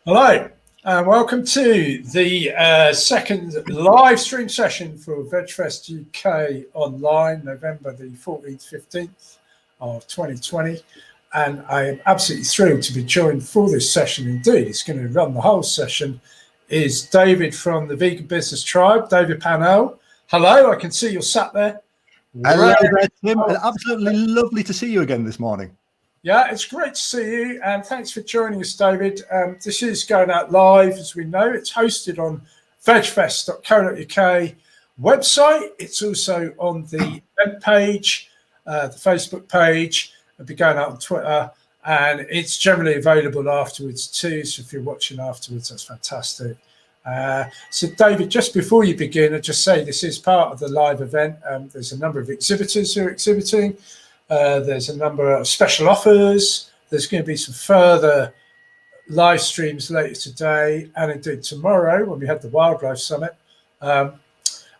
Hello, and welcome to the second live stream session for VegFest UK online, November the 14th, 15th of 2020. And I am absolutely thrilled to be joined for this session indeed. It's going to run the whole session is David from the Vegan Business Tribe, David Pannell. Hello, I can see you're sat there. Hello there, Tim. Absolutely lovely to see you again this morning. Yeah, it's great to see you, and thanks for joining us, David. This is going out live, as we know. It's hosted on vegfest.co.uk website. It's also on the event page, the Facebook page. It'll be going out on Twitter, and it's generally available afterwards too. So if you're watching afterwards, that's fantastic. So, David, just before you begin, I'll just say this is part of the live event. There's a number of exhibitors who are exhibiting. There's a number of special offers. There's going to be some further live streams later today and indeed tomorrow when we have the Wildlife Summit. And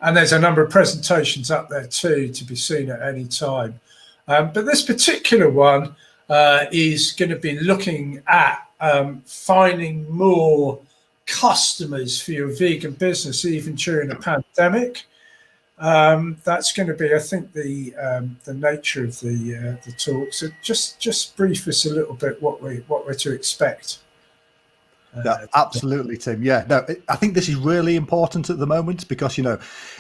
there's a number of presentations up there too to be seen at any time. But this particular one is going to be looking at finding more customers for your vegan business even during a pandemic. That's going to be, I think, the nature of the talk. So just brief us a little bit what we're to expect. Absolutely, Tim. Yeah, no, I think this is really important at the moment because,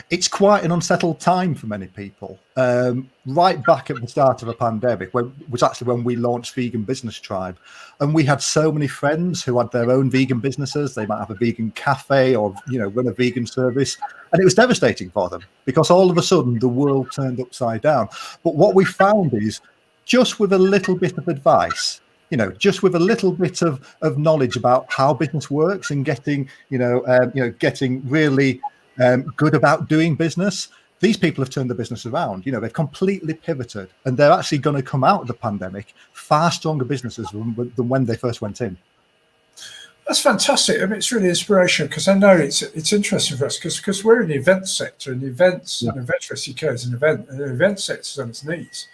it's quite an unsettled time for many people. Right back at the start of a pandemic, was actually when we launched Vegan Business Tribe. And we had so many friends who had their own vegan businesses. They might have a vegan cafe or, run a vegan service. And it was devastating for them because all of a sudden the world turned upside down. But what we found is just with a little bit of advice, just with a little bit of knowledge about how business works and getting, getting really good about doing business, these people have turned the business around. They've completely pivoted and they're actually going to come out of the pandemic far stronger businesses than when they first went in. That's fantastic. I mean, it's really inspirational because I know it's interesting for us because we're in the event sector and the events, VegFest UK is an event, and the event sector is on its knees.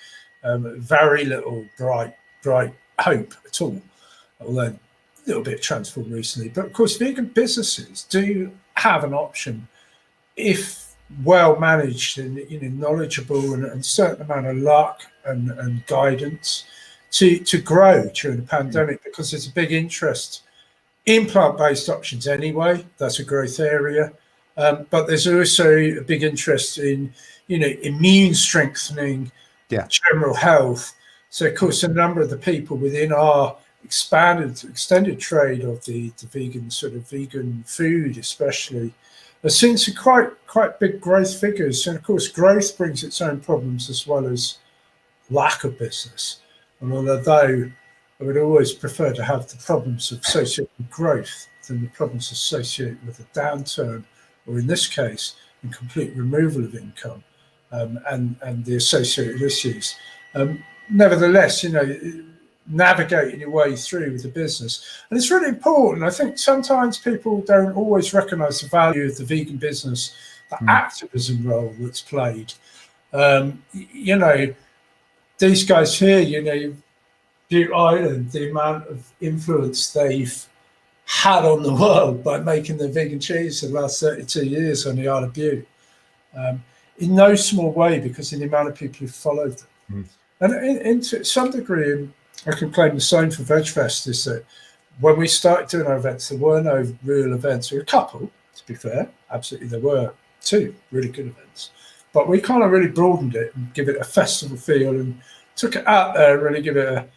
Very little bright hope at all, although a little bit transformed recently. But of course, vegan businesses do have an option if well managed and knowledgeable and a certain amount of luck and guidance to grow during the pandemic because there's a big interest in plant-based options anyway. That's a growth area, but there's also a big interest in immune strengthening, general health. So of course a number of the people within our extended trade of the vegan vegan food especially have seen some quite big growth figures. And of course growth brings its own problems as well as lack of business. And although I would always prefer to have the problems associated with growth than the problems associated with a downturn, or in this case, in complete removal of income and the associated issues. Nevertheless, navigating your way through with the business. And it's really important. I think sometimes people don't always recognize the value of the vegan business, the activism role that's played. These guys here, Butte Island, the amount of influence they've had on the world by making the vegan cheese for the last 32 years on the Isle of Butte, in no small way because of the amount of people who followed them. And to some degree, I can claim the same for VegFest, is that when we started doing our events, there were no real events. There were a couple, to be fair. Absolutely, there were two really good events. But we kind of really broadened it and give it a festival feel and took it out there, really give it a,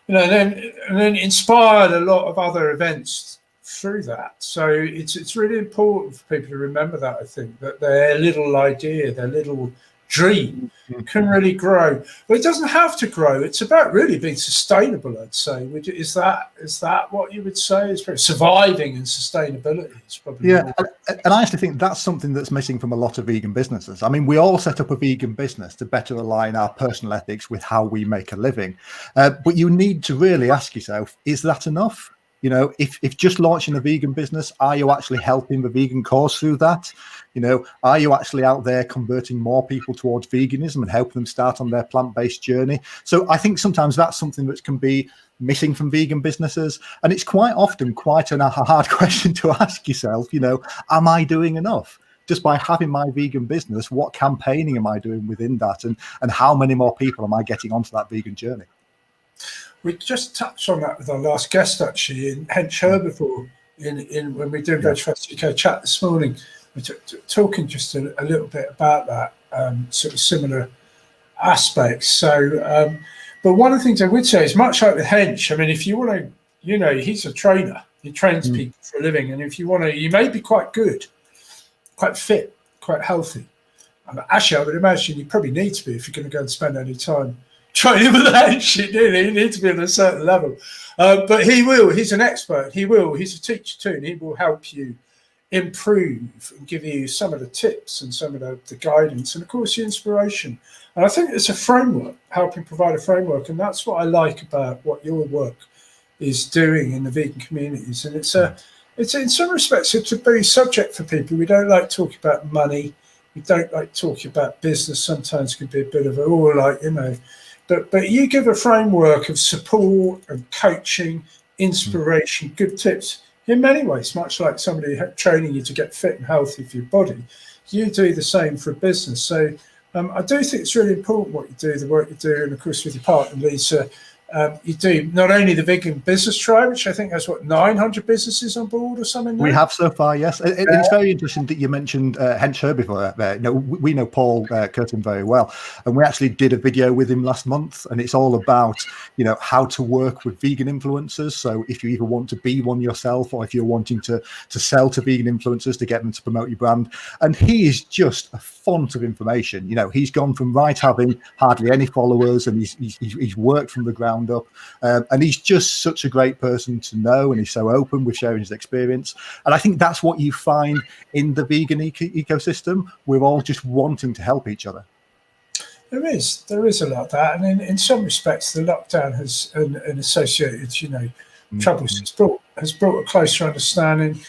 and then inspired a lot of other events through that. So it's really important for people to remember that, I think, that their little idea, their little dream can really grow. But it doesn't have to grow. It's about really being sustainable, I'd say. Is that what you would say? Is surviving and sustainability is probably and I actually think that's something that's missing from a lot of vegan businesses. I mean, we all set up a vegan business to better align our personal ethics with how we make a living. But you need to really ask yourself, is that enough? You know, if just launching a vegan business, are you actually helping the vegan cause through that? You know, are you actually out there converting more people towards veganism and helping them start on their plant-based journey? So I think sometimes that's something that can be missing from vegan businesses. And it's quite often quite a hard question to ask yourself, you know, am I doing enough? Just by having my vegan business, what campaigning am I doing within that? And how many more people am I getting onto that vegan journey? We just touched on that with our last guest, actually, in Shareable, in when we did VegFest UK chat this morning. We're talking just a little bit about that, sort of similar aspects. So, but one of the things I would say is much like with Hench, I mean, if you want to, you know, he's a trainer, he trains people for a living. And if you want to, you may be quite good, quite fit, quite healthy. Actually, I would imagine you probably need to be if you're going to go and spend any time training with that shit. You need to be at a certain level. But he will. He's an expert. He will. He's a teacher too, and he will help you improve and give you some of the tips and some of the guidance and, of course, the inspiration. And I think it's a framework, helping provide a framework. And that's what I like about what your work is doing in the vegan communities. And it's in some respects, it's a very subject for people. We don't like talking about money. We don't like talking about business. Sometimes it can be a bit of but you give a framework of support and coaching, inspiration, good tips in many ways, much like somebody training you to get fit and healthy for your body. You do the same for a business. So I do think it's really important what you do, the work you do, and of course with your partner, Lisa, you do not only the vegan business tribe, which I think has 900 businesses on board or something. We have so far, yes. It's very interesting that you mentioned Hench before. We know Paul Curtin very well, and we actually did a video with him last month, and it's all about, you know, how to work with vegan influencers. So if you either want to be one yourself, or if you're wanting to sell to vegan influencers to get them to promote your brand, and he is just a font of information. You know, he's gone from having hardly any followers, and he's worked from the ground up, and he's just such a great person to know, and he's so open with sharing his experience. And I think that's what you find in the vegan ecosystem. We're all just wanting to help each other. There is a lot of that, and in some respects, the lockdown has and associated, you know, troubles has brought a closer understanding.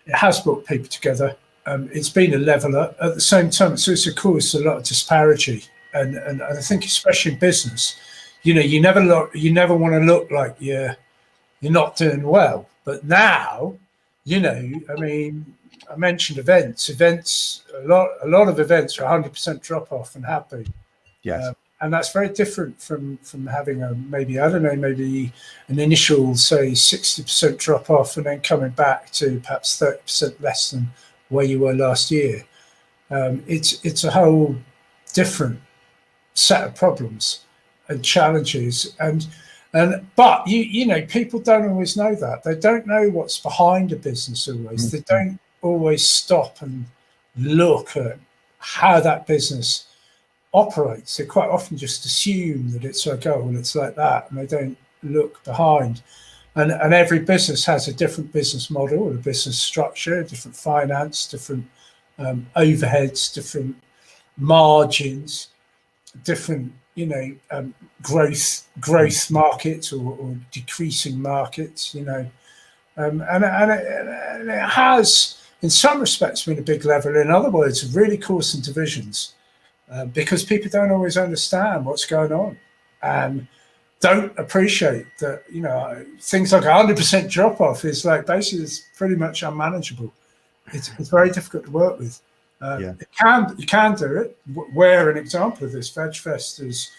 It has brought people together. It's been a leveler. At the same time, it's also caused a lot of disparity, and I think especially in business, you know, you never want to look like you're not doing well. But now, you know, I mean, I mentioned events. A lot of events are 100% drop off and have been. Yes. And that's very different from having maybe an initial, say, 60% drop off and then coming back to perhaps 30% less than where you were last year. It's a whole different set of problems and challenges, but you know, people don't always know that. They don't know what's behind a business always. They don't always stop and look at how that business operates. They quite often just assume that it's like, oh, well, it's like that, and they don't look behind. And every business has a different business model, a business structure, different finance, different overheads, different margins, different, you know, growth markets or decreasing markets, you know, and it has, in some respects, been a big leveler. In other words, really caused some divisions because people don't always understand what's going on and don't appreciate that, you know, things like 100% drop off is like basically it's pretty much unmanageable. It's very difficult to work with. You can do it. Where an example of this, VegFest is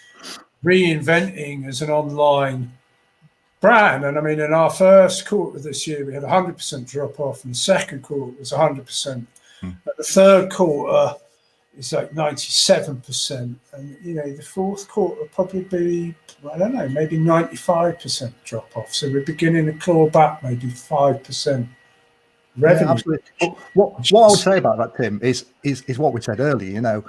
reinventing as an online brand. And I mean, in our first quarter this year, we had 100% drop off, and the second quarter was 100%. But the third quarter is like 97%. And, you know, the fourth quarter will probably be, I don't know, maybe 95% drop off. So we're beginning to claw back maybe 5%. Revenue. Yeah, absolutely. What I would say about that, Tim, is what we said earlier. You know,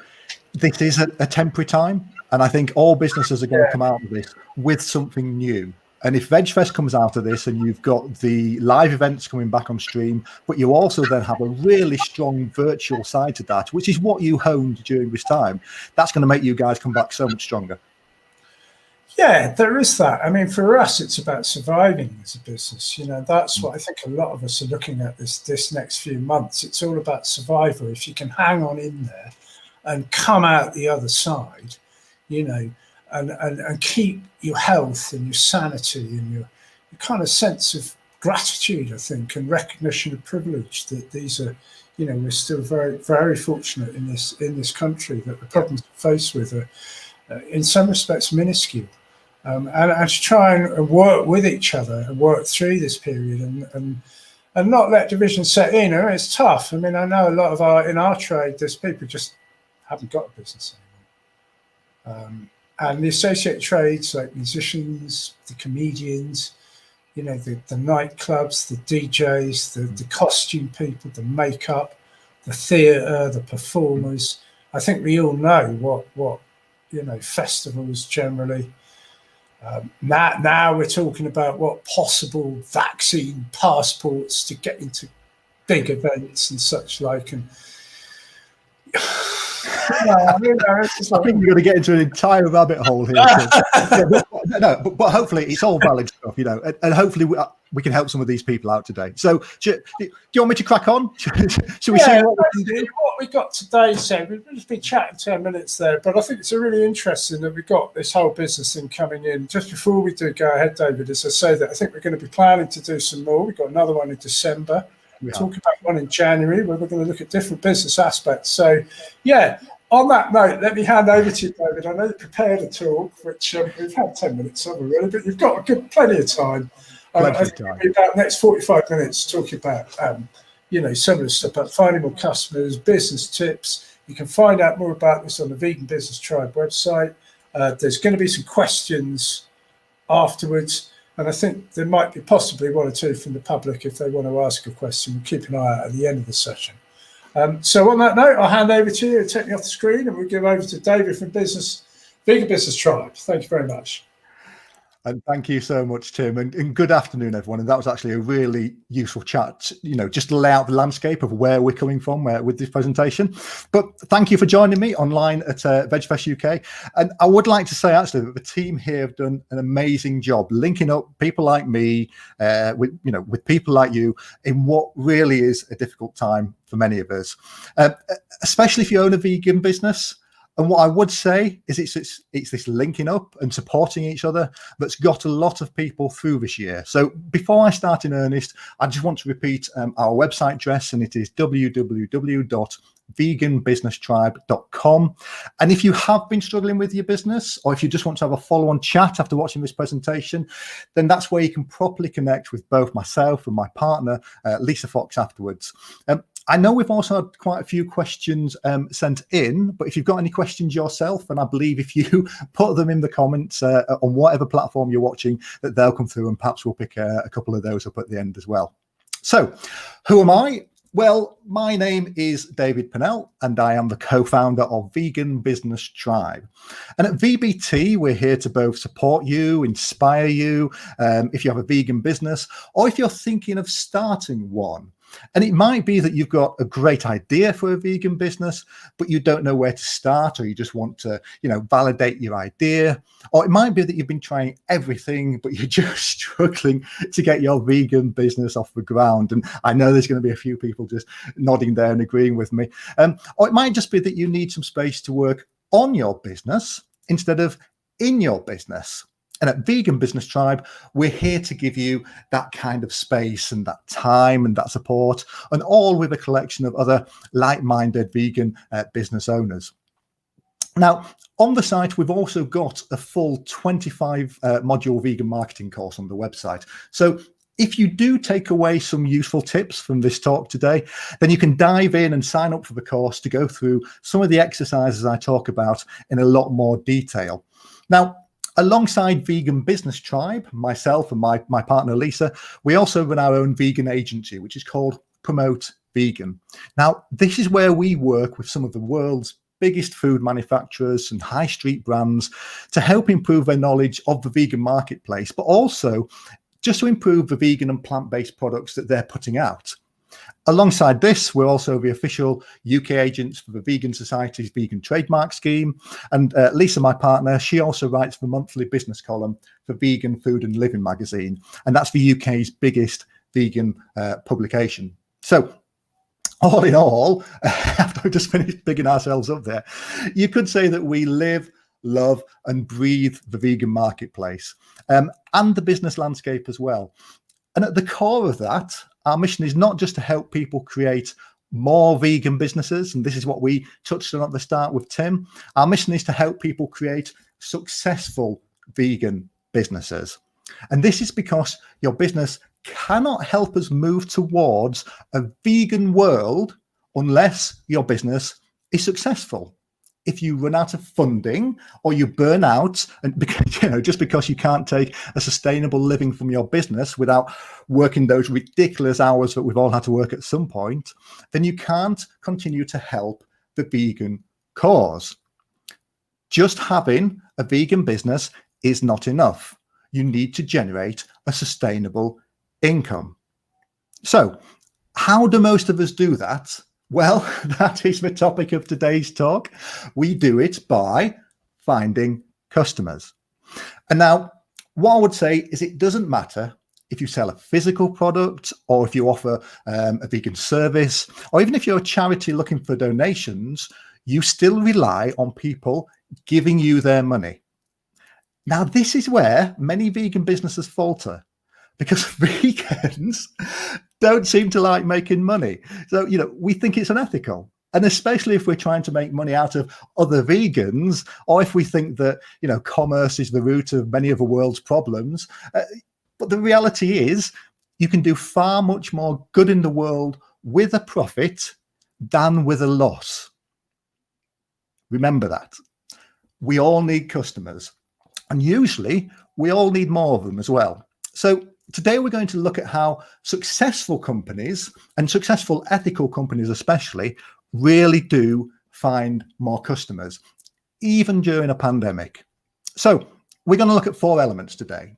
this is a temporary time, and I think all businesses are going to come out of this with something new. And if VegFest comes out of this, and you've got the live events coming back on stream, but you also then have a really strong virtual side to that, which is what you honed during this time, that's going to make you guys come back so much stronger. Yeah, there is that. I mean, for us, it's about surviving as a business. That's what I think a lot of us are looking at this next few months. It's all about survival. If you can hang on in there and come out the other side, and keep your health and your sanity and your kind of sense of gratitude, I think, and recognition of privilege that these are, we're still very, very fortunate in this country that the problems we're faced with are, in some respects, minuscule. And to try and work with each other and work through this period and not let division set in. It's tough. I mean, I know a lot of in our trade, there's people just haven't got a business anymore. And the associated trades like musicians, the comedians, the nightclubs, the DJs, the costume people, the makeup, the theatre, the performers. I think we all know what festivals generally. Now we're talking about what possible vaccine passports to get into big events and such like. And I think we're going to get into an entire rabbit hole here. But hopefully it's all valid stuff, and hopefully we can help some of these people out today. So, do you want me to crack on? Shall we see what we can do? What we got today, Seb, we've just been chatting 10 minutes there, but I think it's really interesting that we've got this whole business thing coming in. Just before we do go ahead, David, as I say that, I think we're going to be planning to do some more. We've got another one in December. We're talking about one in January where we're going to look at different business aspects. So, yeah, on that note, let me hand over to you, David. I know you prepared a talk, which we've had 10 minutes of already, but you've got plenty of time. I think it'll be about the next 45 minutes talking about, some of the stuff about finding more customers, business tips. You can find out more about this on the Vegan Business Tribe website. There's going to be some questions afterwards. And I think there might be possibly one or two from the public if they want to ask a question. We'll keep an eye out at the end of the session. So on that note, I'll hand over to you, take me off the screen, and we'll give over to David from Vegan Business Tribe. Thank you very much. And thank you so much, Tim. And good afternoon, everyone. And that was actually a really useful chat, just to lay out the landscape of where we're coming from with this presentation. But thank you for joining me online at VegFest UK. And I would like to say, actually, that the team here have done an amazing job linking up people like me with people like you in what really is a difficult time for many of us, especially if you own a vegan business. And what I would say is it's this linking up and supporting each other that's got a lot of people through this year. So before I start in earnest, I just want to repeat our website address, and it is www.veganbusinesstribe.com. And if you have been struggling with your business, or if you just want to have a follow-on chat after watching this presentation, then that's where you can properly connect with both myself and my partner, Lisa Fox, afterwards. I know we've also had quite a few questions sent in, but if you've got any questions yourself, and I believe if you put them in the comments on whatever platform you're watching, that they'll come through, and perhaps we'll pick a couple of those up at the end as well. So, who am I? Well, my name is David Pannell, and I am the co-founder of Vegan Business Tribe. And at VBT, we're here to both support you, inspire you, if you have a vegan business, or if you're thinking of starting one. And it might be that you've got a great idea for a vegan business, but you don't know where to start, or you just want to, validate your idea. Or it might be that you've been trying everything, but you're just struggling to get your vegan business off the ground. And I know there's going to be a few people just nodding there and agreeing with me. Or it might just be that you need some space to work on your business instead of in your business. And at Vegan Business Tribe, we're here to give you that kind of space and that time and that support, and all with a collection of other like-minded vegan business owners. Now, on the site, we've also got a full 25-module vegan marketing course on the website. So if you do take away some useful tips from this talk today, then you can dive in and sign up for the course to go through some of the exercises I talk about in a lot more detail. Now, alongside Vegan Business Tribe, myself and my partner Lisa, we also run our own vegan agency, which is called Promote Vegan. Now, this is where we work with some of the world's biggest food manufacturers and high street brands to help improve their knowledge of the vegan marketplace, but also just to improve the vegan and plant-based products that they're putting out. Alongside this, we're also the official UK agents for the Vegan Society's Vegan Trademark scheme. And Lisa, my partner, she also writes the monthly business column for Vegan Food and Living magazine. And that's the UK's biggest vegan publication. So all in all, after we just finished bigging ourselves up there, you could say that we live, love and breathe the vegan marketplace and the business landscape as well. And at the core of that, our mission is not just to help people create more vegan businesses, and this is what we touched on at the start with Tim. Our mission is to help people create successful vegan businesses. And this is because your business cannot help us move towards a vegan world unless your business is successful. If you run out of funding or you burn out, and because, just because you can't take a sustainable living from your business without working those ridiculous hours that we've all had to work at some point, then you can't continue to help the vegan cause. Just having a vegan business is not enough. You need to generate a sustainable income. So how do most of us do that? Well, that is the topic of today's talk. We do it by finding customers. And now, what I would say is it doesn't matter if you sell a physical product or if you offer a vegan service, or even if you're a charity looking for donations, you still rely on people giving you their money. Now, this is where many vegan businesses falter, because vegans don't seem to like making money. So, we think it's unethical. And especially if we're trying to make money out of other vegans, or if we think that, commerce is the root of many of the world's problems. But the reality is you can do far much more good in the world with a profit than with a loss. Remember that. We all need customers. And usually we all need more of them as well. So today we're going to look at how successful companies, and successful ethical companies especially, really do find more customers, even during a pandemic. So we're going to look at 4 elements today.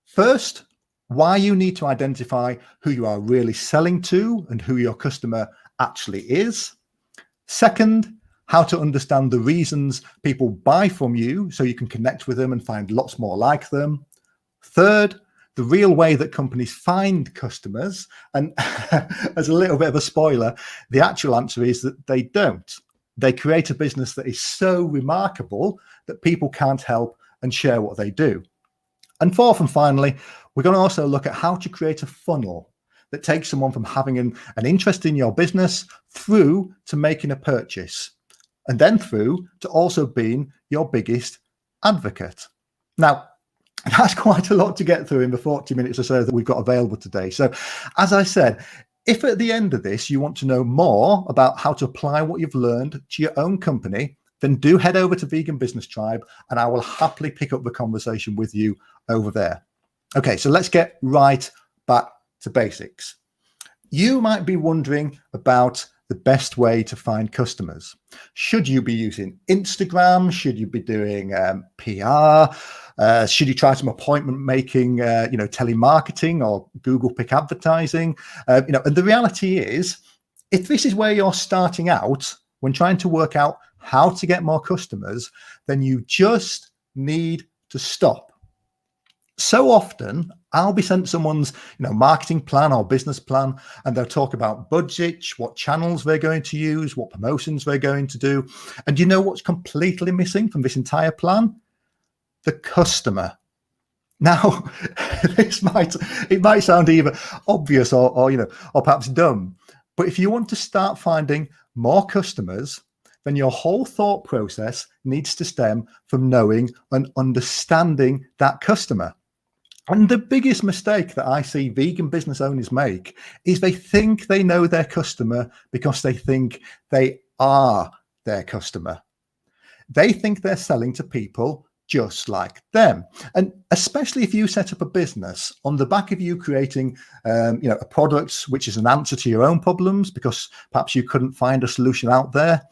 First, why you need to identify who you are really selling to and who your customer actually is. Second, how to understand the reasons people buy from you so you can connect with them and find lots more like them. Third, the real way that companies find customers. And as a little bit of a spoiler, the actual answer is that they don't. They create a business that is so remarkable that people can't help and share what they do. And fourth and finally, we're going to also look at how to create a funnel that takes someone from having an interest in your business through to making a purchase, and then through to also being your biggest advocate. Now, that's quite a lot to get through in the 40 minutes or so that we've got available today. So, as I said, if at the end of this you want to know more about how to apply what you've learned to your own company, then do head over to Vegan Business Tribe and I will happily pick up the conversation with you over there. Okay, so let's get right back to basics. You might be wondering about the best way to find customers. Should you be using Instagram? Should you be doing PR? Should you try some appointment making, telemarketing or Google Pick advertising? And the reality is, if this is where you're starting out when trying to work out how to get more customers, then you just need to stop. So often I'll be sent someone's marketing plan or business plan, and they'll talk about budgets, what channels they're going to use, what promotions they're going to do. And you know what's completely missing from this entire plan? The customer. Now, it might sound either obvious or perhaps dumb, but if you want to start finding more customers, then your whole thought process needs to stem from knowing and understanding that customer. And the biggest mistake that I see vegan business owners make is they think they know their customer because they think they are their customer. They think they're selling to people just like them. And especially if you set up a business on the back of you creating, a product which is an answer to your own problems because perhaps you couldn't find a solution out there.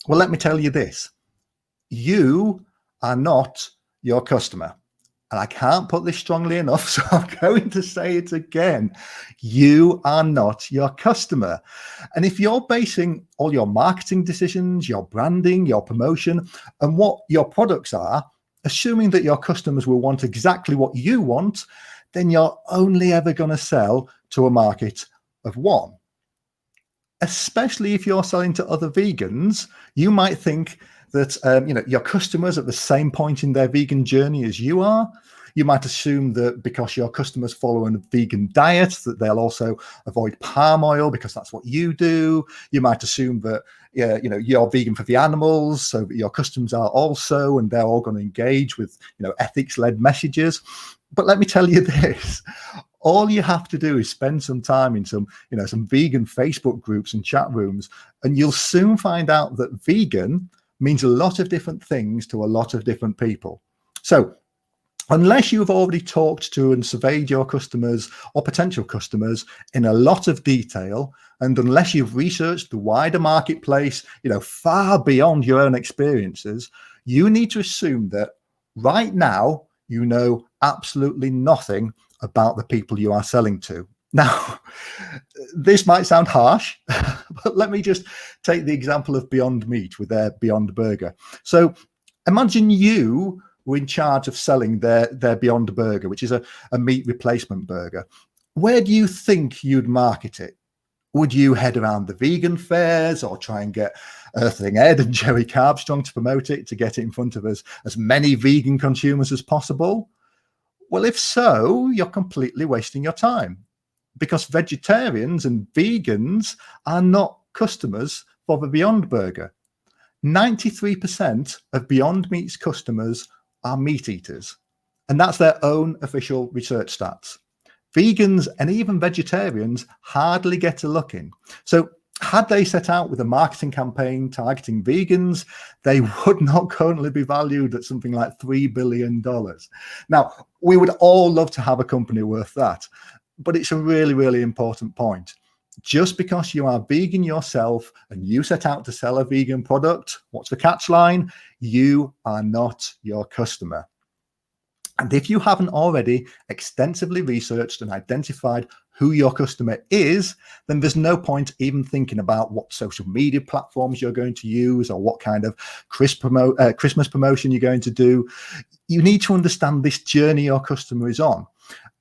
Well, let me tell you this. You are not your customer. and I can't put this strongly enough, so I'm going to say it again, you are not your customer. And if you're basing all your marketing decisions, your branding, your promotion, and what your products are, assuming that your customers will want exactly what you want, then you're only ever going to sell to a market of one. Especially if you're selling to other vegans, you might think that your customers at the same point in their vegan journey as you are. You might assume that because your customers follow a vegan diet, that they'll also avoid palm oil because that's what you do. You might assume that you're vegan for the animals, so that your customers are also, and they're all going to engage with ethics-led messages. But let me tell you this. All you have to do is spend some time in some vegan Facebook groups and chat rooms, and you'll soon find out that vegan means a lot of different things to a lot of different people. So unless you've already talked to and surveyed your customers or potential customers in a lot of detail, and unless you've researched the wider marketplace, far beyond your own experiences, you need to assume that right now you know absolutely nothing about the people you are selling to. Now, this might sound harsh, but let me just take the example of Beyond Meat with their Beyond Burger. So imagine you were in charge of selling their Beyond Burger, which is a meat replacement burger. Where do you think you'd market it? Would you head around the vegan fairs or try and get Earthling Ed and Jerry Carbstrong to promote it, to get it in front of as many vegan consumers as possible? Well, if so, you're completely wasting your time, because vegetarians and vegans are not customers for the Beyond Burger. 93% of Beyond Meat's customers are meat eaters, and that's their own official research stats. Vegans and even vegetarians hardly get a look in. So had they set out with a marketing campaign targeting vegans, they would not currently be valued at something like $3 billion. Now, we would all love to have a company worth that, but it's a really, really important point. Just because you are vegan yourself and you set out to sell a vegan product, what's the catch line? You are not your customer. And if you haven't already extensively researched and identified who your customer is, then there's no point even thinking about what social media platforms you're going to use or what kind of Christmas promotion you're going to do. You need to understand this journey your customer is on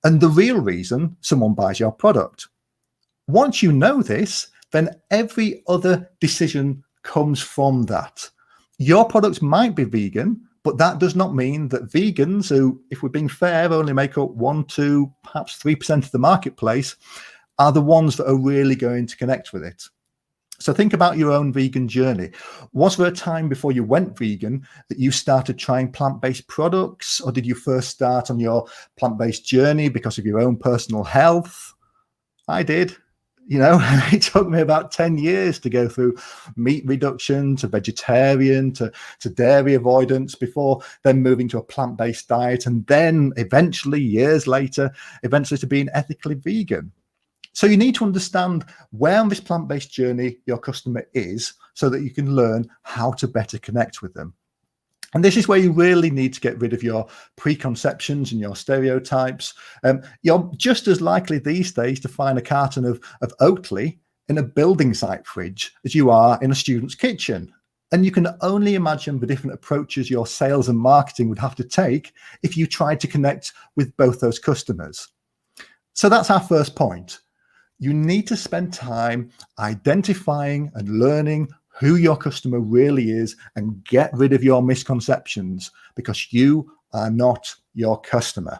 and the real reason someone buys your product. Once you know this, then every other decision comes from that. Your product might be vegan, but that does not mean that vegans, who, if we're being fair, only make up 1%, 2%, perhaps 3% of the marketplace, are the ones that are really going to connect with it. So think about your own vegan journey. Was there a time before you went vegan that you started trying plant-based products, or did you first start on your plant-based journey because of your own personal health? I did. It took me about 10 years to go through meat reduction to vegetarian to dairy avoidance before then moving to a plant-based diet, and then eventually, years later, to being ethically vegan. So you need to understand where on this plant-based journey your customer is so that you can learn how to better connect with them. And this is where you really need to get rid of your preconceptions and your stereotypes. You're just as likely these days to find a carton of Oatly in a building site fridge as you are in a student's kitchen. And you can only imagine the different approaches your sales and marketing would have to take if you tried to connect with both those customers. So that's our first point. You need to spend time identifying and learning who your customer really is and get rid of your misconceptions, because you are not your customer.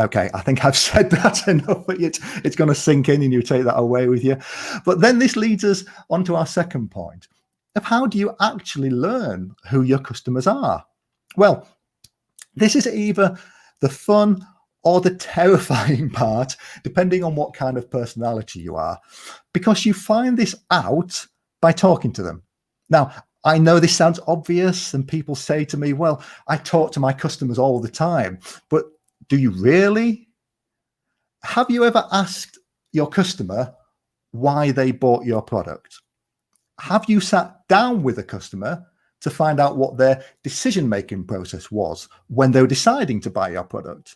Okay, I think I've said that enough, but it's going to sink in and you take that away with you. But then this leads us on to our second point of how do you actually learn who your customers are? Well, this is either the fun or the terrifying part, depending on what kind of personality you are, because you find this out by talking to them. Now, I know this sounds obvious, and people say to me, well, I talk to my customers all the time, but do you really? Have you ever asked your customer why they bought your product? Have you sat down with a customer to find out what their decision-making process was when they were deciding to buy your product?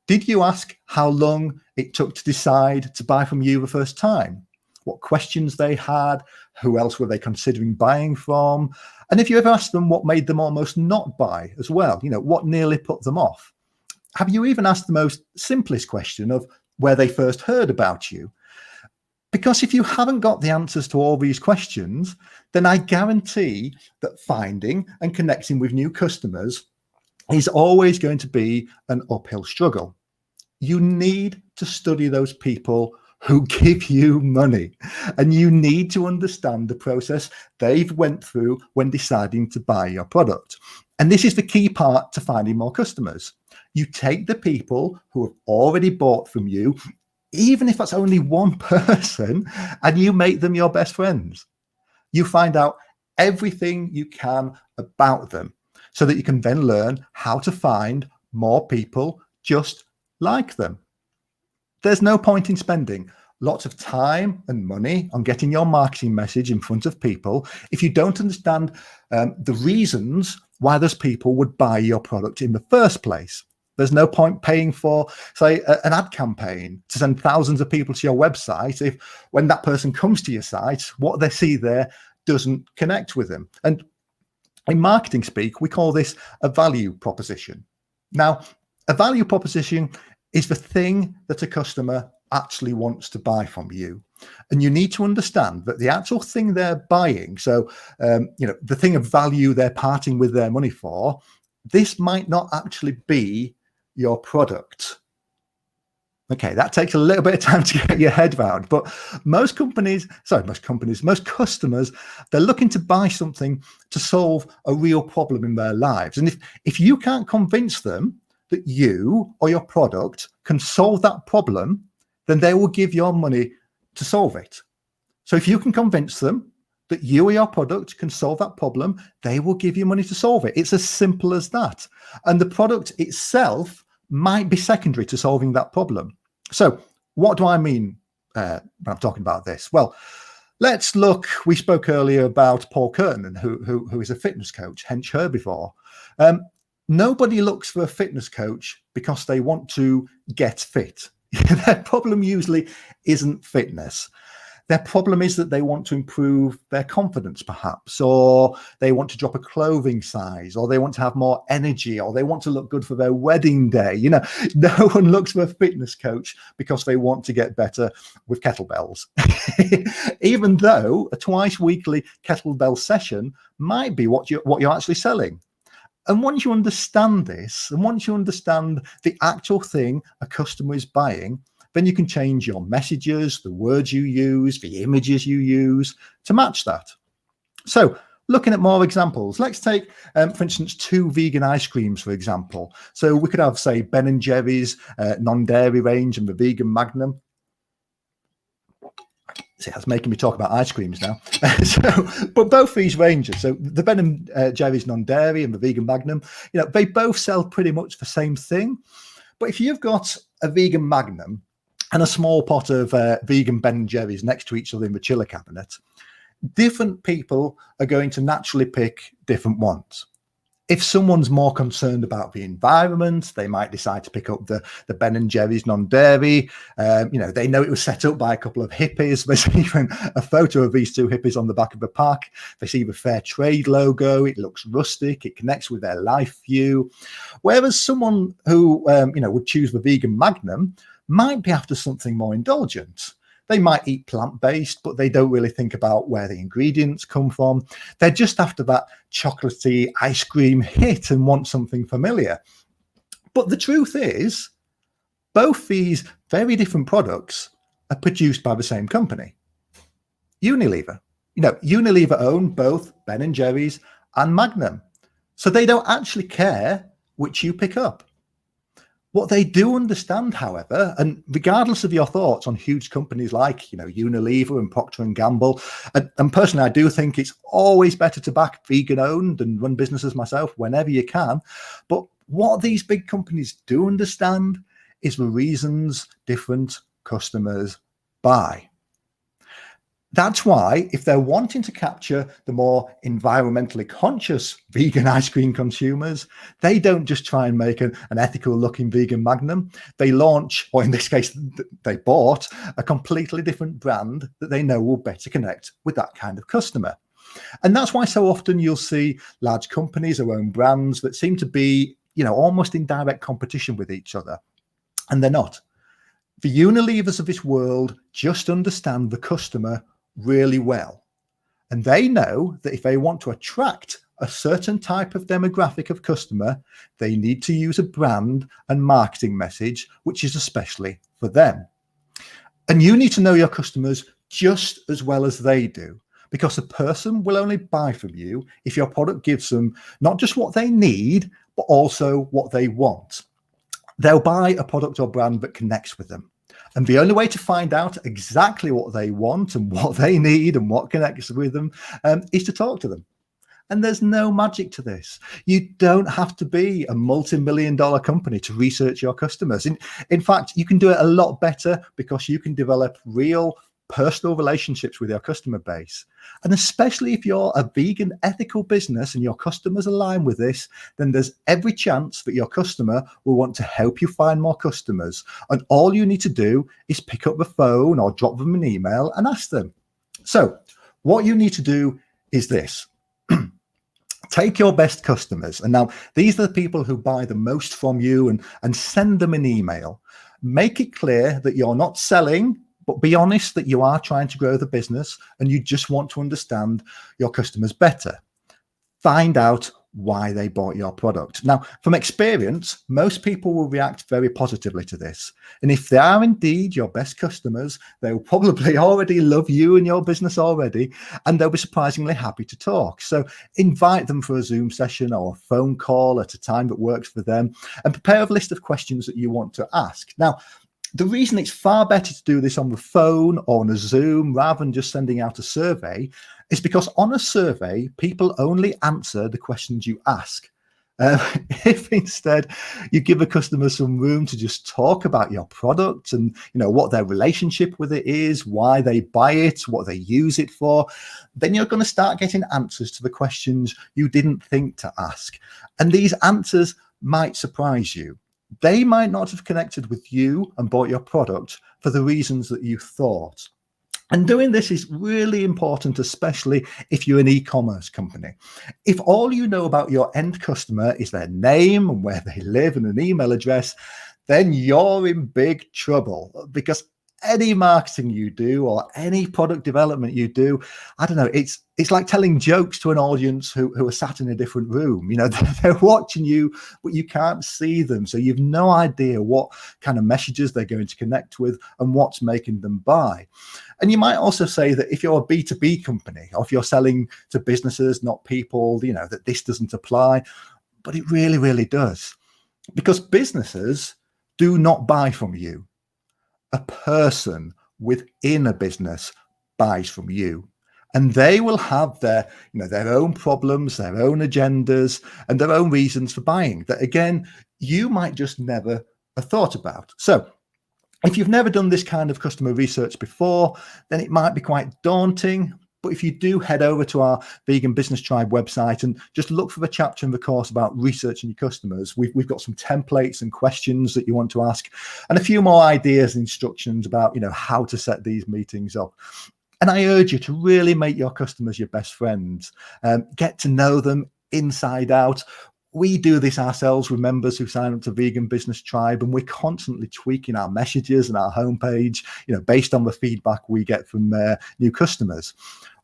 Did you ask how long it took to decide to buy from you the first time? What questions they had? Who else were they considering buying from? And if you ever asked them what made them almost not buy as well, what nearly put them off? Have you even asked the most simplest question of where they first heard about you? Because if you haven't got the answers to all these questions, then I guarantee that finding and connecting with new customers is always going to be an uphill struggle. You need to study those people who give you money, and you need to understand the process they've went through when deciding to buy your product. And this is the key part to finding more customers. You take the people who have already bought from you, even if that's only one person, and you make them your best friends. You find out everything you can about them so that you can then learn how to find more people just like them. There's no point in spending lots of time and money on getting your marketing message in front of people if you don't understand the reasons why those people would buy your product in the first place. There's no point paying for, say, an ad campaign to send thousands of people to your website if when that person comes to your site, what they see there doesn't connect with them. And in marketing speak, we call this a value proposition. Now, a value proposition is the thing that a customer actually wants to buy from you. And you need to understand that the actual thing they're buying, so, the thing of value they're parting with their money for, this might not actually be your product. Okay, that takes a little bit of time to get your head around, but most customers, they're looking to buy something to solve a real problem in their lives. And if you can't convince them that you or your product can solve that problem, then they will give your money to solve it. So if you can convince them that you or your product can solve that problem, they will give you money to solve it. It's as simple as that. And the product itself might be secondary to solving that problem. So what do I mean when I'm talking about this? Well, let's look, we spoke earlier about Paul Curtin, who is a fitness coach, hence heard before. Nobody looks for a fitness coach because they want to get fit. Their problem usually isn't fitness. Their problem is that they want to improve their confidence, perhaps, or they want to drop a clothing size, or they want to have more energy, or they want to look good for their wedding day. No one looks for a fitness coach because they want to get better with kettlebells, even though a twice weekly kettlebell session might be what you're actually selling. And once you understand this, and once you understand the actual thing a customer is buying, then you can change your messages, the words you use, the images you use to match that. So looking at more examples, let's take, for instance, 2 vegan ice creams, for example. So we could have, say, Ben & Jerry's non-dairy range and the vegan Magnum. See, that's making me talk about ice creams now. But both these ranges, so the Ben & Jerry's non-dairy and the vegan Magnum, they both sell pretty much the same thing. But if you've got a vegan Magnum and a small pot of vegan Ben & Jerry's next to each other in the chiller cabinet, different people are going to naturally pick different ones. If someone's more concerned about the environment, they might decide to pick up the Ben & Jerry's non-dairy. They know it was set up by a couple of hippies. There's even a photo of these 2 hippies on the back of the pack. They see the Fair Trade logo. It looks rustic. It connects with their life view. Whereas someone who, would choose the vegan Magnum might be after something more indulgent. They might eat plant-based, but they don't really think about where the ingredients come from. They're just after that chocolatey ice cream hit and want something familiar. But the truth is, both these very different products are produced by the same company, Unilever. Unilever own both Ben & Jerry's and Magnum. So they don't actually care which you pick up. What they do understand, however, and regardless of your thoughts on huge companies like, Unilever and Procter & Gamble, and personally, I do think it's always better to back vegan-owned and run businesses myself whenever you can. But what these big companies do understand is the reasons different customers buy. That's why, if they're wanting to capture the more environmentally conscious vegan ice cream consumers, they don't just try and make an ethical looking vegan Magnum. They launch, or in this case, they bought a completely different brand that they know will better connect with that kind of customer. And that's why so often you'll see large companies or own brands that seem to be, almost in direct competition with each other. And they're not. The Unilevers of this world just understand the customer really well. And they know that if they want to attract a certain type of demographic of customer, they need to use a brand and marketing message, which is especially for them. And you need to know your customers just as well as they do, because a person will only buy from you if your product gives them not just what they need, but also what they want. They'll buy a product or brand that connects with them. And the only way to find out exactly what they want and what they need and what connects with them is to talk to them. And there's no magic to this. You don't have to be a multi-million-dollar company to research your customers. In fact, you can do it a lot better because you can develop real personal relationships with your customer base. And especially if you're a vegan ethical business and your customers align with this, then there's every chance that your customer will want to help you find more customers. And all you need to do is pick up the phone or drop them an email and ask them. So what you need to do is this. Take your best customers. And now these are the people who buy the most from you, and send them an email. Make it clear that you're not selling, but be honest that you are trying to grow the business and you just want to understand your customers better. Find out why they bought your product. Now, from experience, most people will react very positively to this. And if they are indeed your best customers, they will probably already love you and your business already, and they'll be surprisingly happy to talk. So invite them for a Zoom session or a phone call at a time that works for them, and prepare a list of questions that you want to ask. Now, the reason it's far better to do this on the phone or on a Zoom rather than just sending out a survey is because on a survey, people only answer the questions you ask. If instead you give a customer some room to just talk about your product and what their relationship with it is, why they buy it, what they use it for, then you're going to start getting answers to the questions you didn't think to ask. And these answers might surprise you. They might not have connected with you and bought your product for the reasons that you thought. And doing this is really important, especially if you're an e-commerce company. If all you know about your end customer is their name and where they live and an email address, then you're in big trouble, because any marketing you do or any product development you do, I don't know, it's like telling jokes to an audience who are sat in a different room. They're watching you, but you can't see them. So you've no idea what kind of messages they're going to connect with and what's making them buy. And you might also say that if you're a B2B company, or if you're selling to businesses, not people, that this doesn't apply. But it really, really does. Because businesses do not buy from you. A person within a business buys from you, and they will have their own problems, their own agendas, and their own reasons for buying that, again, you might just never have thought about. So if you've never done this kind of customer research before, then it might be quite daunting. But if you do head over to our Vegan Business Tribe website and just look for the chapter in the course about researching your customers, we've got some templates and questions that you want to ask, and a few more ideas and instructions about how to set these meetings up. And I urge you to really make your customers your best friends. Get to know them inside out. We do this ourselves with members who sign up to Vegan Business Tribe, and we're constantly tweaking our messages and our homepage, based on the feedback we get from new customers.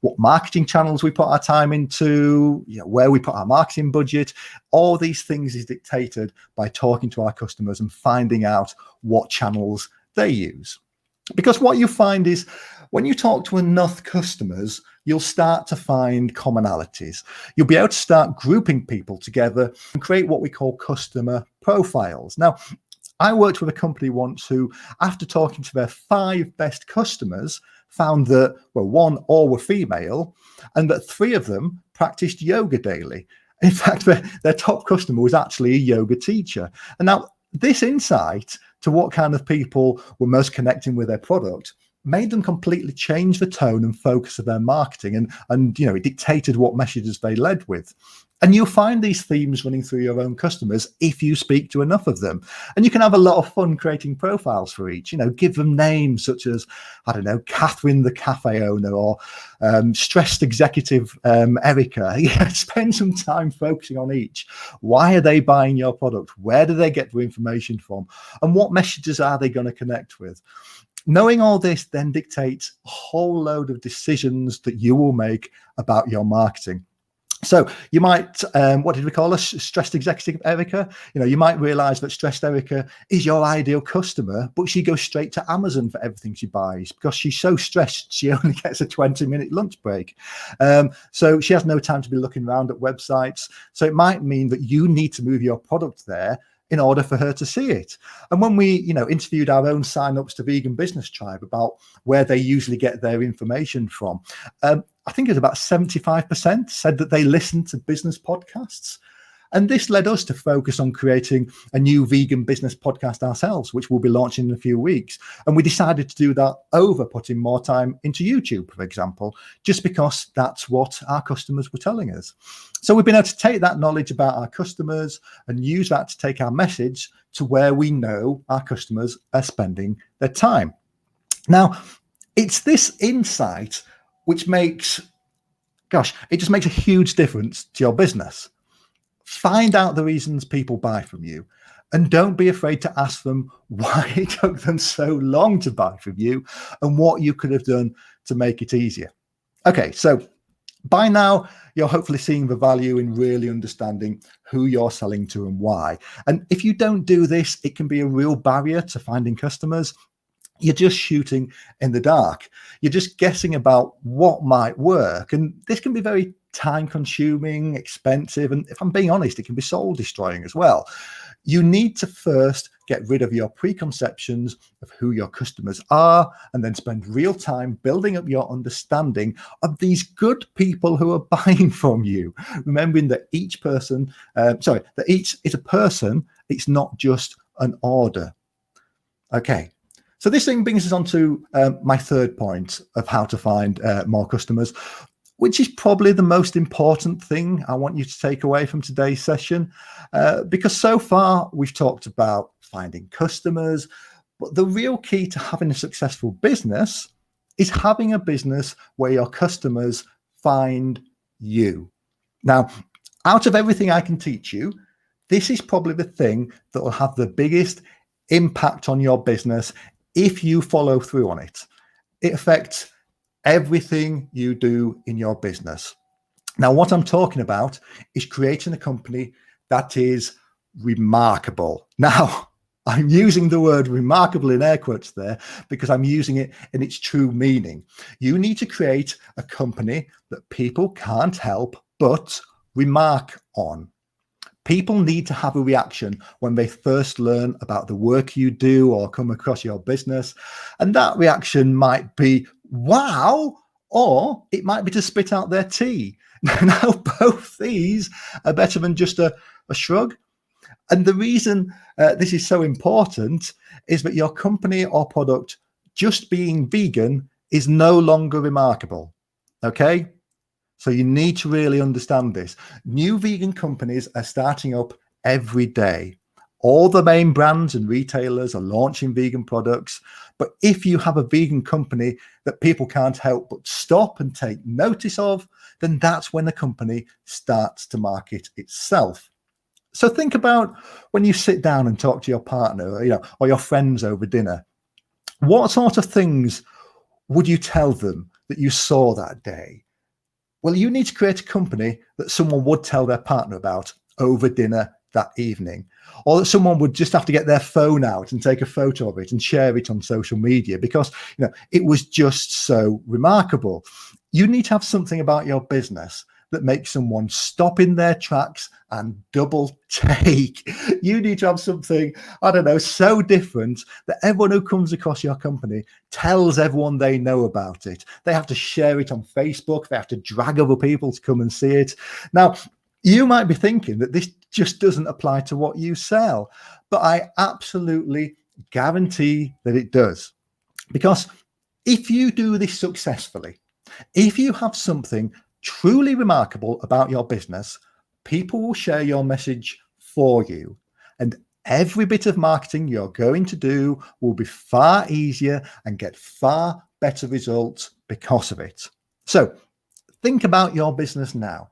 What marketing channels we put our time into, where we put our marketing budget, all these things is dictated by talking to our customers and finding out what channels they use. Because what you find is when you talk to enough customers, you'll start to find commonalities. You'll be able to start grouping people together and create what we call customer profiles. Now, I worked with a company once who, after talking to their 5 best customers, found that, well, 1, all were female, and that 3 of them practiced yoga daily. In fact, their top customer was actually a yoga teacher. And now this insight to what kind of people were most connecting with their product made them completely change the tone and focus of their marketing, and it dictated what messages they led with. And you'll find these themes running through your own customers if you speak to enough of them. And you can have a lot of fun creating profiles for each. Give them names such as, I don't know, Catherine, the cafe owner, or stressed executive Erica. Spend some time focusing on each. Why are they buying your product? Where do they get the information from? And what messages are they going to connect with? Knowing all this then dictates a whole load of decisions that you will make about your marketing. So you might, what did we call her? Stressed executive Erica. You might realize that stressed Erica is your ideal customer, but she goes straight to Amazon for everything she buys because she's so stressed. She only gets a 20-minute lunch break. So she has no time to be looking around at websites. So it might mean that you need to move your product there in order for her to see it. And when we, interviewed our own sign-ups to Vegan Business Tribe about where they usually get their information from, I think it was about 75% said that they listen to business podcasts. And this led us to focus on creating a new vegan business podcast ourselves, which we'll be launching in a few weeks. And we decided to do that over putting more time into YouTube, for example, just because that's what our customers were telling us. So we've been able to take that knowledge about our customers and use that to take our message to where we know our customers are spending their time. Now, it's this insight which makes, it just makes a huge difference to your business. Find out the reasons people buy from you, and don't be afraid to ask them why it took them so long to buy from you and what you could have done to make it easier. Okay, so by now, you're hopefully seeing the value in really understanding who you're selling to and why. And if you don't do this, it can be a real barrier to finding customers. You're just shooting in the dark. You're just guessing about what might work. And this can be very time consuming, expensive, and if I'm being honest, it can be soul destroying as well. You need to first get rid of your preconceptions of who your customers are, and then spend real time building up your understanding of these good people who are buying from you. Remembering that each is a person, it's not just an order. Okay. So this thing brings us on to my third point of how to find more customers, which is probably the most important thing I want you to take away from today's session, because so far we've talked about finding customers, but the real key to having a successful business is having a business where your customers find you. Now, out of everything I can teach you, this is probably the thing that will have the biggest impact on your business if you follow through on it. It affects everything you do in your business. Now, what I'm talking about is creating a company that is remarkable. Now, I'm using the word remarkable in air quotes there because I'm using it in its true meaning. You need to create a company that people can't help but remark on. People need to have a reaction when they first learn about the work you do or come across your business. And that reaction might be, wow, or it might be to spit out their tea. Now, both these are better than just a shrug. And the reason this is so important is that your company or product just being vegan is no longer remarkable. Okay? So you need to really understand this. New vegan companies are starting up every day. All the main brands and retailers are launching vegan products. But if you have a vegan company that people can't help but stop and take notice of, then that's when the company starts to market itself. So think about when you sit down and talk to your partner, or your friends over dinner. What sort of things would you tell them that you saw that day? Well, you need to create a company that someone would tell their partner about over dinner that evening, or that someone would just have to get their phone out and take a photo of it and share it on social media because it was just so remarkable. You need to have something about your business that makes someone stop in their tracks and double take. You need to have something, so different that everyone who comes across your company tells everyone they know about it. They have to share it on Facebook. They have to drag other people to come and see it. Now, you might be thinking that this just doesn't apply to what you sell, but I absolutely guarantee that it does. Because if you do this successfully, if you have something truly remarkable about your business, people will share your message for you. And every bit of marketing you're going to do will be far easier and get far better results because of it. So think about your business now.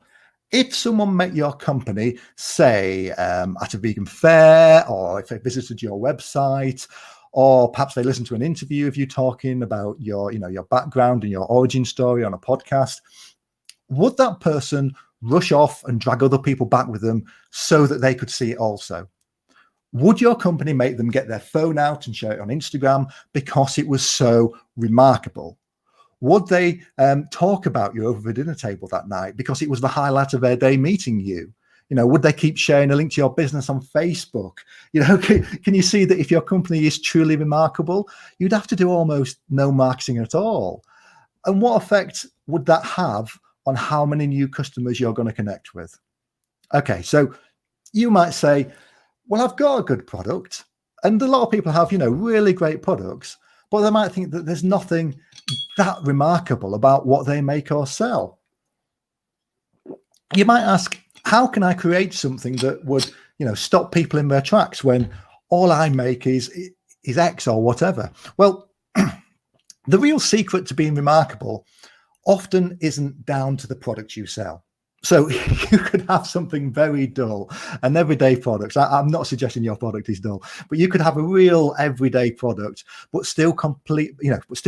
If someone met your company, say at a vegan fair, or if they visited your website, or perhaps they listened to an interview of you talking about your background and your origin story on a podcast, would that person rush off and drag other people back with them so that they could see it also? Would your company make them get their phone out and share it on Instagram because it was so remarkable? Would they talk about you over the dinner table that night because it was the highlight of their day meeting you? Would they keep sharing a link to your business on Facebook? Can you see that if your company is truly remarkable, you'd have to do almost no marketing at all? And what effect would that have on how many new customers you're going to connect with? Okay, so you might say, well, I've got a good product, and a lot of people have, really great products, but they might think that there's nothing that remarkable about what they make or sell. You might ask, how can I create something that would, stop people in their tracks when all I make is X or whatever? Well, the real secret to being remarkable often isn't down to the product you sell. So you could have something very dull, an everyday product. I'm not suggesting your product is dull, but you could have a real everyday product, but still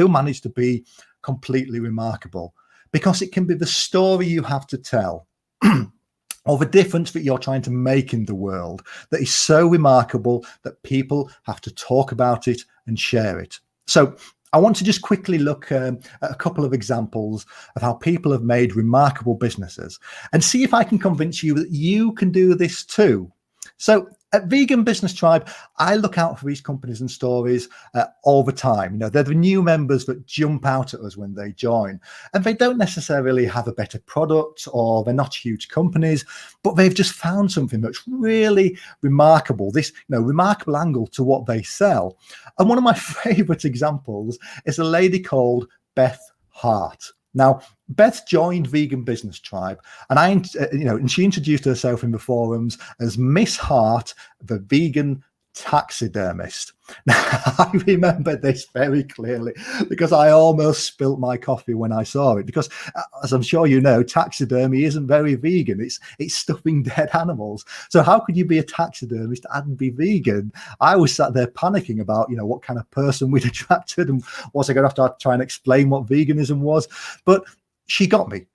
manage to be completely remarkable, because it can be the story you have to tell or the difference that you're trying to make in the world that is so remarkable that people have to talk about it and share it. So I want to just quickly look at a couple of examples of how people have made remarkable businesses and see if I can convince you that you can do this too. So at Vegan Business Tribe, I look out for these companies and stories all the time. They're the new members that jump out at us when they join, and they don't necessarily have a better product or they're not huge companies, but they've just found something that's really remarkable, this remarkable angle to what they sell. And one of my favorite examples is a lady called Beth Hart. Now, Beth joined Vegan Business Tribe, and and she introduced herself in the forums as Miss Hart, the vegan taxidermist. Now, I remember this very clearly because I almost spilt my coffee when I saw it, because as I'm sure you know, taxidermy isn't very vegan. It's stuffing dead animals. So how could you be a taxidermist and be vegan? I was sat there panicking about, what kind of person we'd attracted, and was I going to have to try and explain what veganism was? But she got me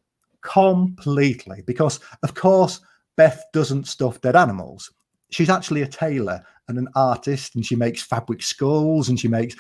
completely, because of course Beth doesn't stuff dead animals. She's actually a tailor and an artist, and she makes fabric skulls, and she makes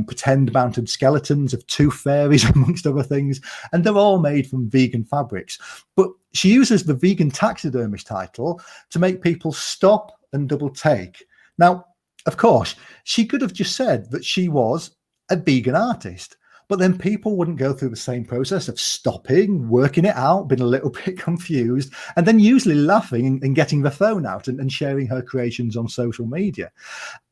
pretend mounted skeletons of tooth fairies, amongst other things, and they're all made from vegan fabrics. But she uses the vegan taxidermist title to make people stop and double take. Now, of course, she could have just said that she was a vegan artist, but then people wouldn't go through the same process of stopping, working it out, being a little bit confused, and then usually laughing and getting the phone out and sharing her creations on social media.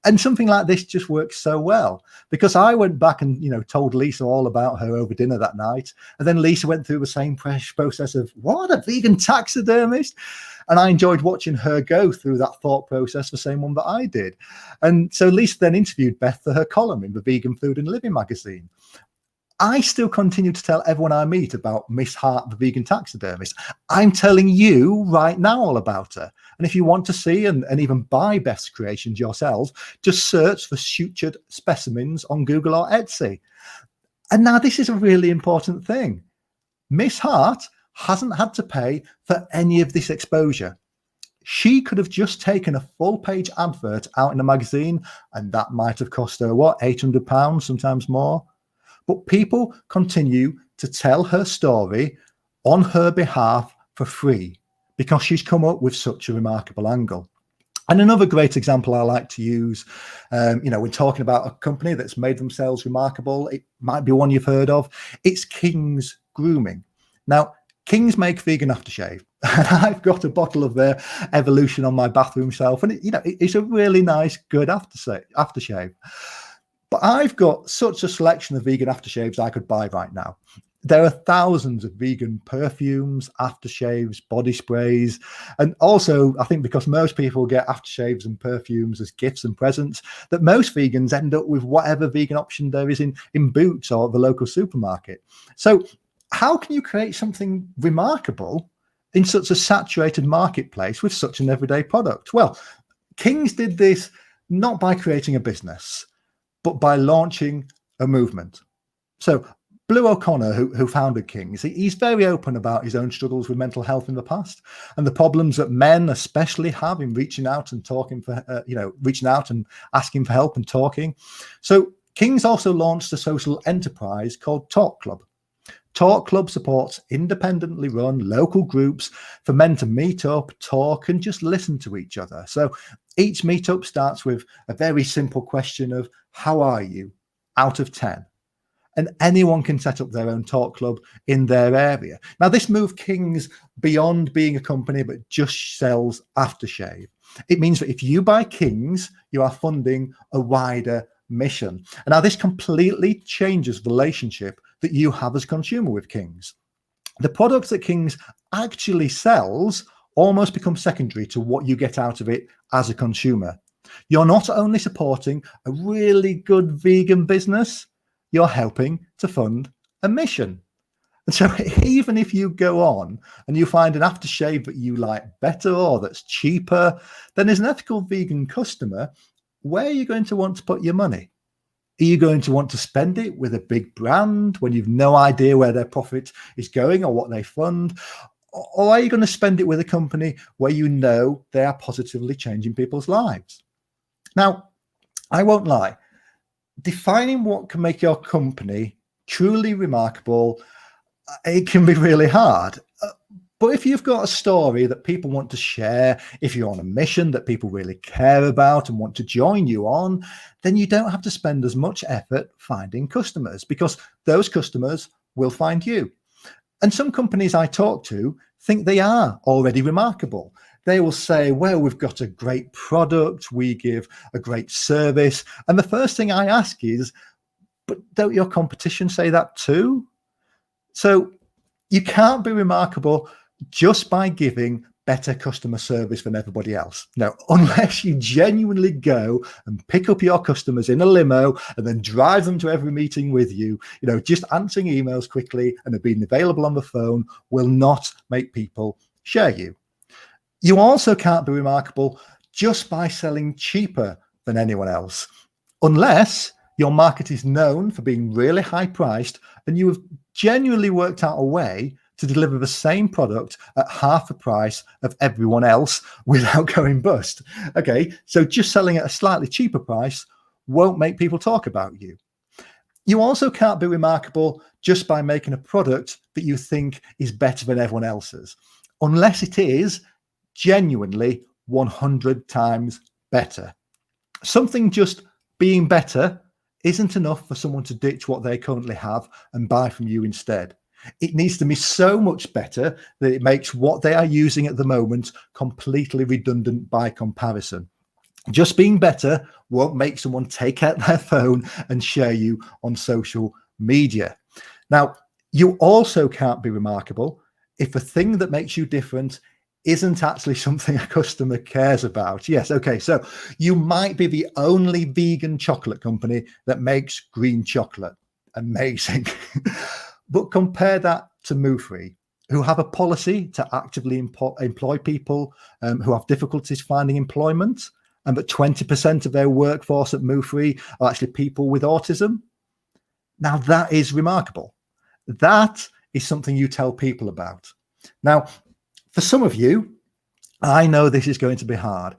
And something like this just works so well, because I went back and, told Lisa all about her over dinner that night. And then Lisa went through the same process of, what, a vegan taxidermist? And I enjoyed watching her go through that thought process, the same one that I did. And so Lisa then interviewed Beth for her column in the Vegan Food and Living magazine. I still continue to tell everyone I meet about Miss Hart, the vegan taxidermist. I'm telling you right now all about her. And if you want to see and even buy Beth's creations yourselves, just search for sutured specimens on Google or Etsy. And now this is a really important thing. Miss Hart hasn't had to pay for any of this exposure. She could have just taken a full-page advert out in a magazine, and that might have cost her, £800, sometimes more. But people continue to tell her story on her behalf for free because she's come up with such a remarkable angle. And another great example I like to use, when talking about a company that's made themselves remarkable, it might be one you've heard of. It's King's Grooming. Now, Kings make vegan aftershave, and I've got a bottle of their Evolution on my bathroom shelf, and it's a really nice, good aftershave. But I've got such a selection of vegan aftershaves I could buy right now. There are thousands of vegan perfumes, aftershaves, body sprays. And also, I think because most people get aftershaves and perfumes as gifts and presents, that most vegans end up with whatever vegan option there is in Boots or the local supermarket. So how can you create something remarkable in such a saturated marketplace with such an everyday product? Well, Kings did this not by creating a business, but by launching a movement. So Blue O'Connor, who founded Kings, he's very open about his own struggles with mental health in the past and the problems that men especially have in reaching out and talking for, reaching out and asking for help and talking. So Kings also launched a social enterprise called Talk Club. Talk Club supports independently run local groups for men to meet up, talk, and just listen to each other. So each meetup starts with a very simple question of, how are you, out of 10? And anyone can set up their own talk club in their area. Now, this moved Kings beyond being a company, but just sells aftershave. It means that if you buy Kings, you are funding a wider mission. And now this completely changes the relationship that you have as a consumer with Kings. The products that Kings actually sells almost become secondary to what you get out of it as a consumer. You're not only supporting a really good vegan business, you're helping to fund a mission. And so even if you go on and you find an aftershave that you like better or that's cheaper, then as an ethical vegan customer, where are you going to want to put your money? Are you going to want to spend it with a big brand when you've no idea where their profit is going or what they fund? Or are you going to spend it with a company where you know they are positively changing people's lives? Now, I won't lie. Defining what can make your company truly remarkable, it can be really hard. But if you've got a story that people want to share, if you're on a mission that people really care about and want to join you on, then you don't have to spend as much effort finding customers, because those customers will find you. And some companies I talk to think they are already remarkable. They will say, well, we've got a great product, we give a great service. And the first thing I ask is, but don't your competition say that too? So you can't be remarkable just by giving better customer service than everybody else. No, unless you genuinely go and pick up your customers in a limo and then drive them to every meeting with you, just answering emails quickly and being available on the phone will not make people share you. You also can't be remarkable just by selling cheaper than anyone else, unless your market is known for being really high priced and you have genuinely worked out a way to deliver the same product at half the price of everyone else without going bust. Okay, so just selling at a slightly cheaper price won't make people talk about you. You also can't be remarkable just by making a product that you think is better than everyone else's, unless it is genuinely 100 times better. Something just being better isn't enough for someone to ditch what they currently have and buy from you instead. It needs to be so much better that it makes what they are using at the moment completely redundant by comparison. Just being better won't make someone take out their phone and share you on social media. Now, you also can't be remarkable if a thing that makes you different isn't actually something a customer cares about. Yes, okay, so you might be the only vegan chocolate company that makes green chocolate. Amazing. But compare that to Moofree, who have a policy to actively employ people who have difficulties finding employment, and that 20% of their workforce at Moofree are actually people with autism. Now, that is remarkable. That is something you tell people about. Now, for some of you, I know this is going to be hard,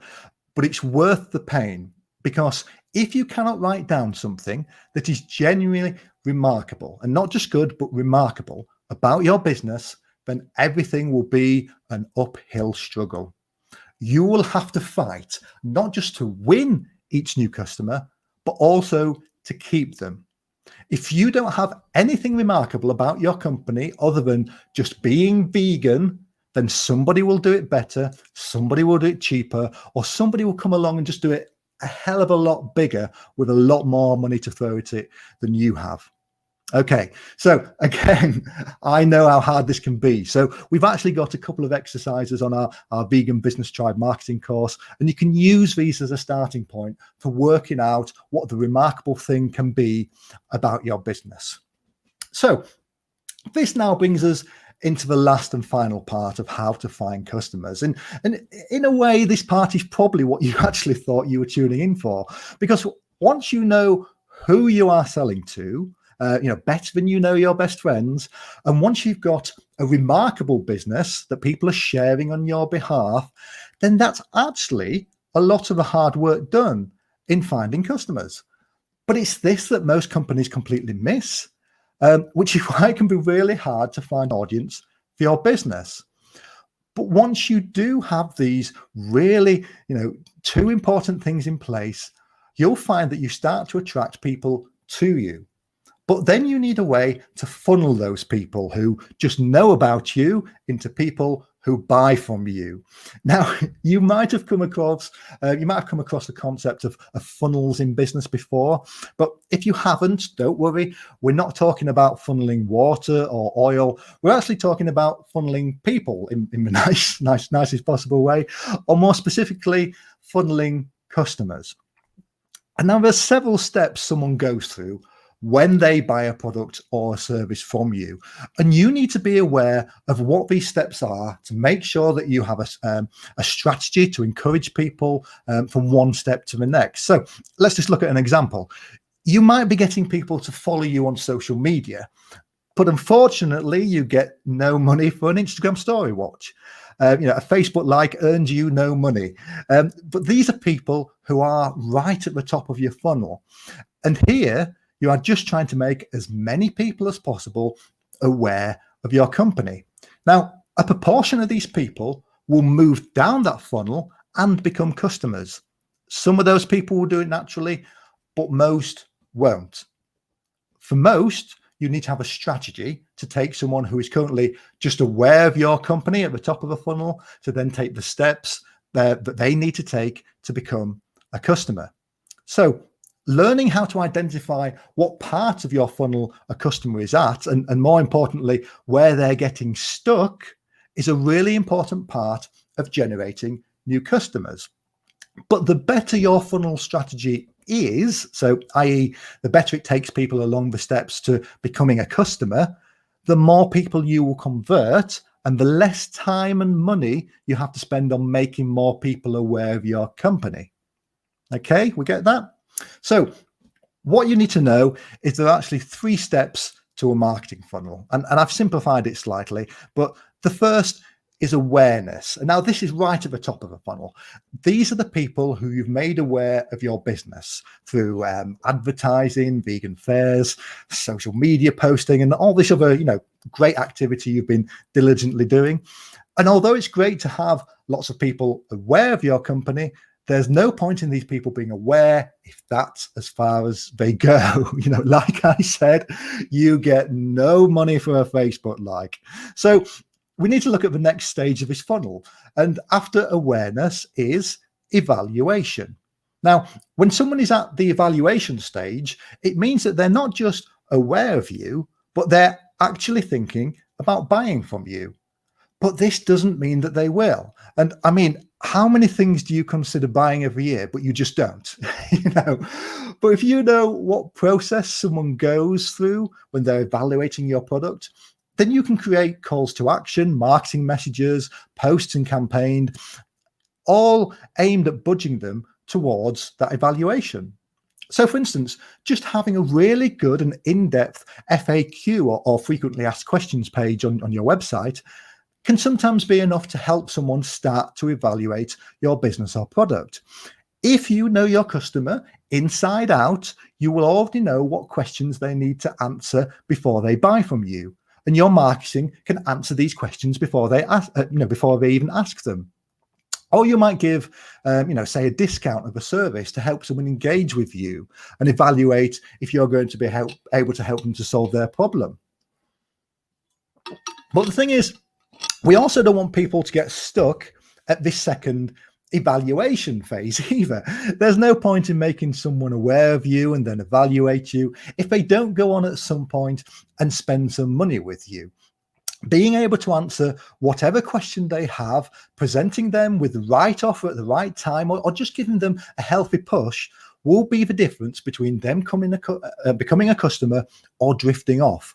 but it's worth the pain, because if you cannot write down something that is genuinely remarkable, and not just good, but remarkable about your business, then everything will be an uphill struggle. You will have to fight, not just to win each new customer, but also to keep them. If you don't have anything remarkable about your company other than just being vegan, then somebody will do it better, somebody will do it cheaper, or somebody will come along and just do it a hell of a lot bigger with a lot more money to throw at it than you have. Okay, so again, I know how hard this can be. So we've actually got a couple of exercises on our Vegan Business Tribe marketing course, and you can use these as a starting point for working out what the remarkable thing can be about your business. So this now brings us into the last and final part of how to find customers. And in a way, this part is probably what you actually thought you were tuning in for, because once you know who you are selling to, better than you know your best friends. And once you've got a remarkable business that people are sharing on your behalf, then that's actually a lot of the hard work done in finding customers. But it's this that most companies completely miss, which is why it can be really hard to find an audience for your business. But once you do have these really, two important things in place, you'll find that you start to attract people to you. But then you need a way to funnel those people who just know about you into people who buy from you. Now, you might have come across the concept of funnels in business before, but if you haven't, don't worry. We're not talking about funneling water or oil. We're actually talking about funneling people in the nicest possible way, or more specifically, funneling customers. And now there's several steps someone goes through when they buy a product or a service from you. And you need to be aware of what these steps are to make sure that you have a strategy to encourage people from one step to the next. So let's just look at an example. You might be getting people to follow you on social media, but unfortunately you get no money for an Instagram story watch. A Facebook like earns you no money. But these are people who are right at the top of your funnel. And here, you are just trying to make as many people as possible aware of your company. Now, a proportion of these people will move down that funnel and become customers. Some of those people will do it naturally, but most won't. For most, you need to have a strategy to take someone who is currently just aware of your company at the top of the funnel to then take the steps that they need to take to become a customer. So, learning how to identify what part of your funnel a customer is at, and more importantly, where they're getting stuck, is a really important part of generating new customers. But the better your funnel strategy is, so i.e. the better it takes people along the steps to becoming a customer, the more people you will convert and the less time and money you have to spend on making more people aware of your company. Okay, we get that? So what you need to know is there are actually 3 steps to a marketing funnel. And I've simplified it slightly, but the first is awareness. And now this is right at the top of the funnel. These are the people who you've made aware of your business through advertising, vegan fairs, social media posting, and all this other, great activity you've been diligently doing. And although it's great to have lots of people aware of your company, there's no point in these people being aware if that's as far as they go. Like I said, you get no money for a Facebook like. So we need to look at the next stage of this funnel. And after awareness is evaluation. Now, when someone is at the evaluation stage, it means that they're not just aware of you, but they're actually thinking about buying from you. But this doesn't mean that they will. And I mean, how many things do you consider buying every year, but you just don't? But if you know what process someone goes through when they're evaluating your product, then you can create calls to action, marketing messages, posts and campaigns, all aimed at budging them towards that evaluation. So for instance, just having a really good and in-depth FAQ or frequently asked questions page on your website can sometimes be enough to help someone start to evaluate your business or product. If you know your customer inside out, you will already know what questions they need to answer before they buy from you. And your marketing can answer these questions before they even ask them. Or you might give, say a discount of a service to help someone engage with you and evaluate if you're going to be able to help them to solve their problem. But the thing is, we also don't want people to get stuck at this second evaluation phase either. There's no point in making someone aware of you and then evaluate you if they don't go on at some point and spend some money with you. Being able to answer whatever question they have, presenting them with the right offer at the right time, or just giving them a healthy push will be the difference between them becoming a customer or drifting off.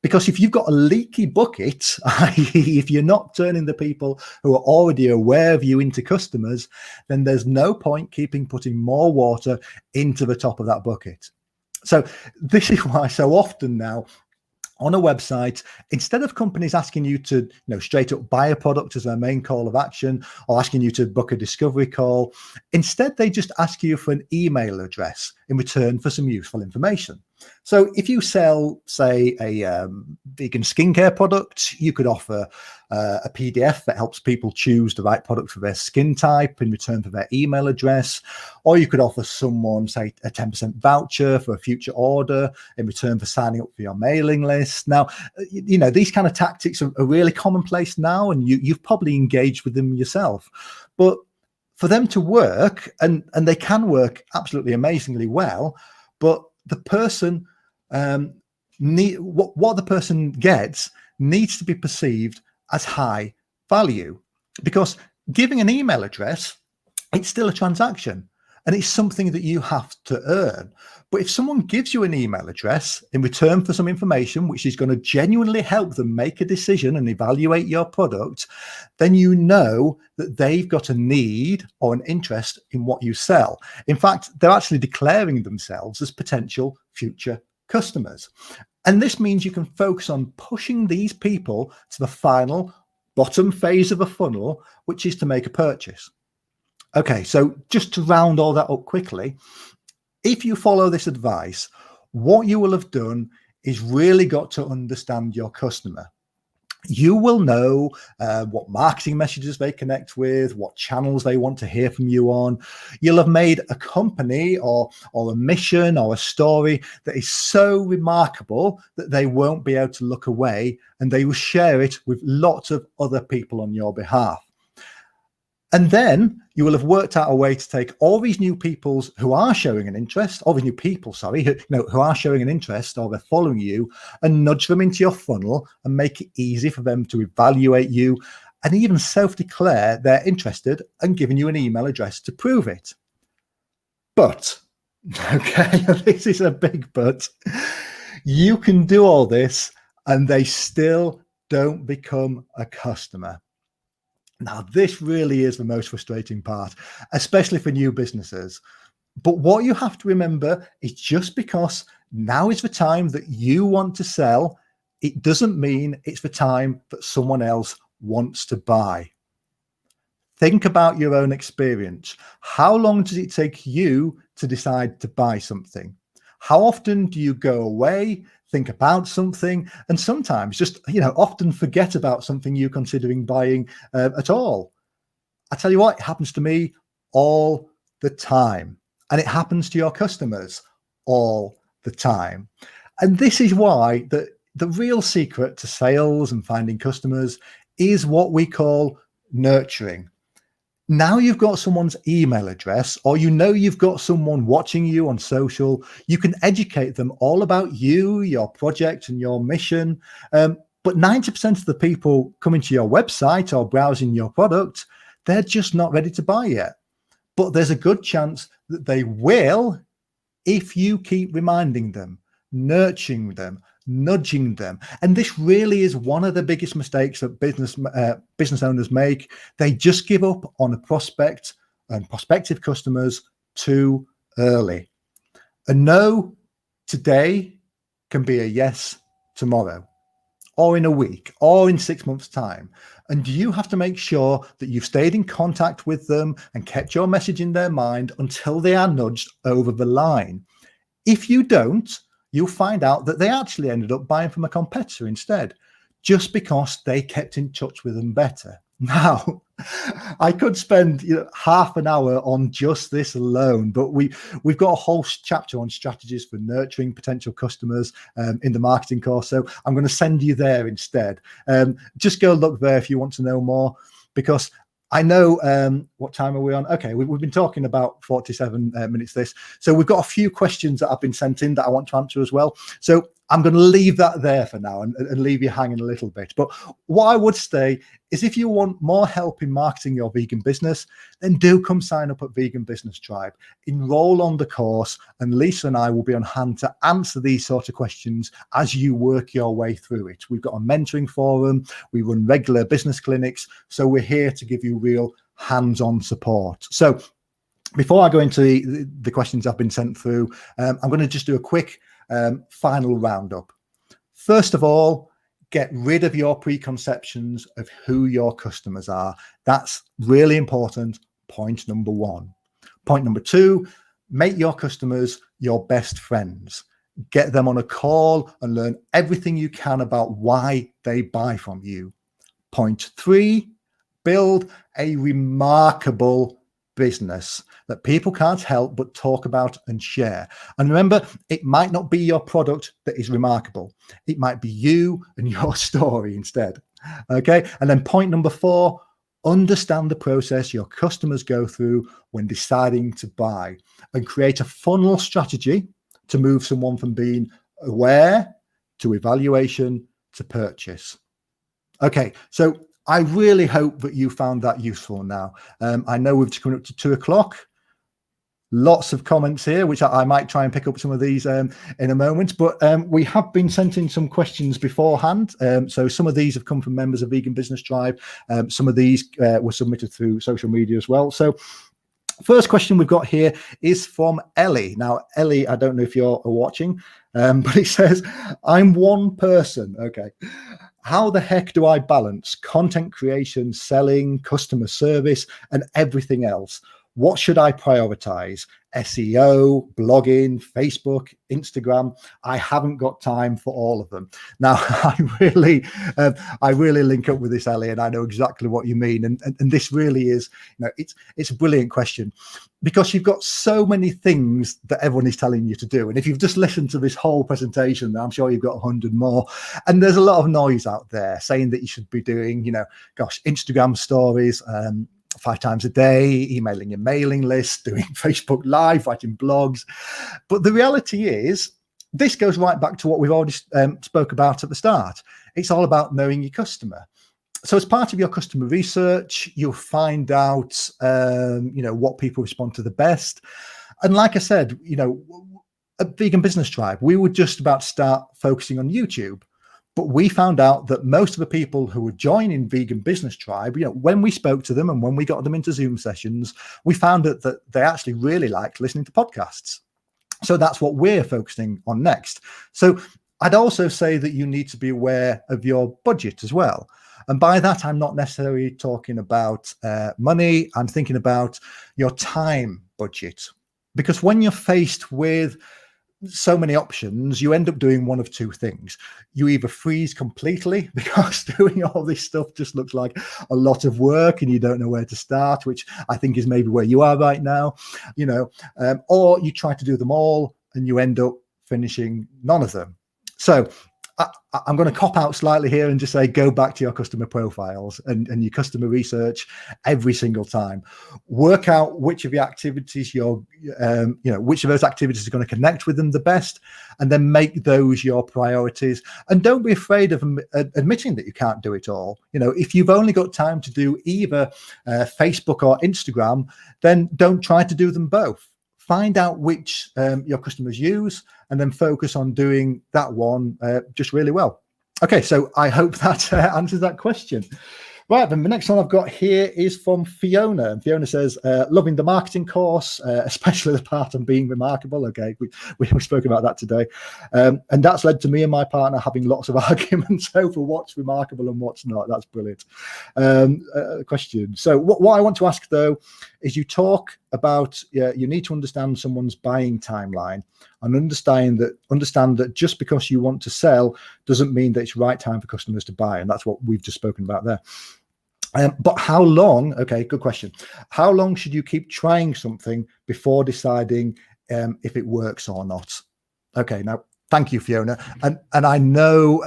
Because if you've got a leaky bucket, i.e. if you're not turning the people who are already aware of you into customers, then there's no point putting more water into the top of that bucket. So this is why so often now on a website, instead of companies asking you to straight up buy a product as their main call of action, or asking you to book a discovery call, instead they just ask you for an email address in return for some useful information. So if you sell, say, a vegan skincare product, you could offer a PDF that helps people choose the right product for their skin type in return for their email address. Or you could offer someone, say, a 10% voucher for a future order in return for signing up for your mailing list. Now, these kind of tactics are really commonplace now, and you've probably engaged with them yourself. But for them to work, and they can work absolutely amazingly well, but the person what the person gets needs to be perceived as high value, because giving an email address, it's still a transaction and it's something that you have to earn. But if someone gives you an email address in return for some information which is going to genuinely help them make a decision and evaluate your product, then you know that they've got a need or an interest in what you sell. In fact, they're actually declaring themselves as potential future customers. And this means you can focus on pushing these people to the final bottom phase of a funnel, which is to make a purchase. Okay, so just to round all that up quickly, if you follow this advice, what you will have done is really got to understand your customer. You will know what marketing messages they connect with, what channels they want to hear from you on. You'll have made a company or a mission or a story that is so remarkable that they won't be able to look away, and they will share it with lots of other people on your behalf. And then you will have worked out a way to take all these new people who are showing an interest, who are showing an interest, or they're following you, and nudge them into your funnel and make it easy for them to evaluate you and even self-declare they're interested and giving you an email address to prove it. But, okay, this is a big but, you can do all this and they still don't become a customer. Now, this really is the most frustrating part, especially for new businesses. But what you have to remember is just because now is the time that you want to sell, it doesn't mean it's the time that someone else wants to buy. Think about your own experience. How long does it take you to decide to buy something? How often do you go away, think about something, and sometimes just, often forget about something you're considering buying at all? I tell you what, it happens to me all the time, and it happens to your customers all the time. And this is why the real secret to sales and finding customers is what we call nurturing. Now you've got someone's email address, or you've got someone watching you on social, you can educate them all about you, your project and your mission. But 90% of the people coming to your website or browsing your product, they're just not ready to buy yet. But there's a good chance that they will if you keep reminding them, nurturing them, nudging them. And this really is one of the biggest mistakes that business owners make. They just give up on a prospect and prospective customers too early. A no today can be a yes tomorrow, or in a week, or in 6 months' time. And you have to make sure that you've stayed in contact with them and kept your message in their mind until they are nudged over the line. If you don't, you'll find out that they actually ended up buying from a competitor instead, just because they kept in touch with them better. Now, I could spend half an hour on just this alone, but we've got a whole chapter on strategies for nurturing potential customers in the marketing course. So I'm going to send you there instead. Just go look there if you want to know more, because I know, what time are we on? Okay, we've been talking about 47 minutes this. So we've got a few questions that have been sent in that I want to answer as well. So I'm going to leave that there for now and leave you hanging a little bit. But what I would say is if you want more help in marketing your vegan business, then do come sign up at Vegan Business Tribe. Enroll on the course, and Lisa and I will be on hand to answer these sort of questions as you work your way through it. We've got a mentoring forum. We run regular business clinics. So we're here to give you real hands-on support. So before I go into the questions I've been sent through, I'm going to just do a quick final roundup. First of all, get rid of your preconceptions of who your customers are. That's really important. Point number one. Point number two, make your customers your best friends. Get them on a call and learn everything you can about why they buy from you. Point three, build a remarkable business that people can't help but talk about and share. And remember, it might not be your product that is remarkable. It might be you and your story instead. Okay. And then point number four, understand the process your customers go through when deciding to buy, and create a funnel strategy to move someone from being aware to evaluation to purchase. Okay. So I really hope that you found that useful now. I know we've come up to 2 o'clock. Lots of comments here, which I might try and pick up some of these in a moment. But we have been sent in some questions beforehand. So some of these have come from members of Vegan Business Tribe. Some of these were submitted through social media as well. So first question we've got here is from Ellie. Now, Ellie, I don't know if you're watching, but it says, I'm one person. Okay. How the heck do I balance content creation, selling, customer service, and everything else? What should I prioritize? SEO, blogging, Facebook, Instagram. I haven't got time for all of them. Now, I really link up with this, Ellie, and I know exactly what you mean. And this really is, it's a brilliant question, because you've got so many things that everyone is telling you to do. And if you've just listened to this whole presentation, I'm sure you've got 100 more. And there's a lot of noise out there saying that you should be doing, Instagram stories, 5 times a day, emailing your mailing list, doing Facebook Live, writing blogs. But the reality is, this goes right back to what we've already spoke about at the start. It's all about knowing your customer. So as part of your customer research, you'll find out, what people respond to the best. And like I said, at Vegan Business Tribe, we were just about to start focusing on YouTube. But we found out that most of the people who were joining Vegan Business Tribe, when we spoke to them and when we got them into Zoom sessions, we found that they actually really liked listening to podcasts. So that's what we're focusing on next. So I'd also say that you need to be aware of your budget as well. And by that, I'm not necessarily talking about money. I'm thinking about your time budget. Because when you're faced with so many options, you end up doing one of two things. You either freeze completely because doing all this stuff just looks like a lot of work and you don't know where to start, which I think is maybe where you are right now, or you try to do them all and you end up finishing none of them. So I'm going to cop out slightly here and just say, go back to your customer profiles and your customer research every single time. Work out which of your activities which of those activities are going to connect with them the best, and then make those your priorities. And don't be afraid of admitting that you can't do it all. If you've only got time to do either Facebook or Instagram, then don't try to do them both. Find out which your customers use and then focus on doing that one just really well. Okay, so I hope that answers that question. Right, then the next one I've got here is from Fiona. And Fiona says, loving the marketing course, especially the part on being remarkable. Okay, we spoke about that today. And that's led to me and my partner having lots of arguments over what's remarkable and what's not. That's brilliant. Question. So what I want to ask, though, is you talk about you need to understand someone's buying timeline and understand that just because you want to sell doesn't mean that it's right time for customers to buy. And that's what we've just spoken about there. But how long? Okay, good question. How long should you keep trying something before deciding if it works or not? Okay, now thank you, Fiona. And I know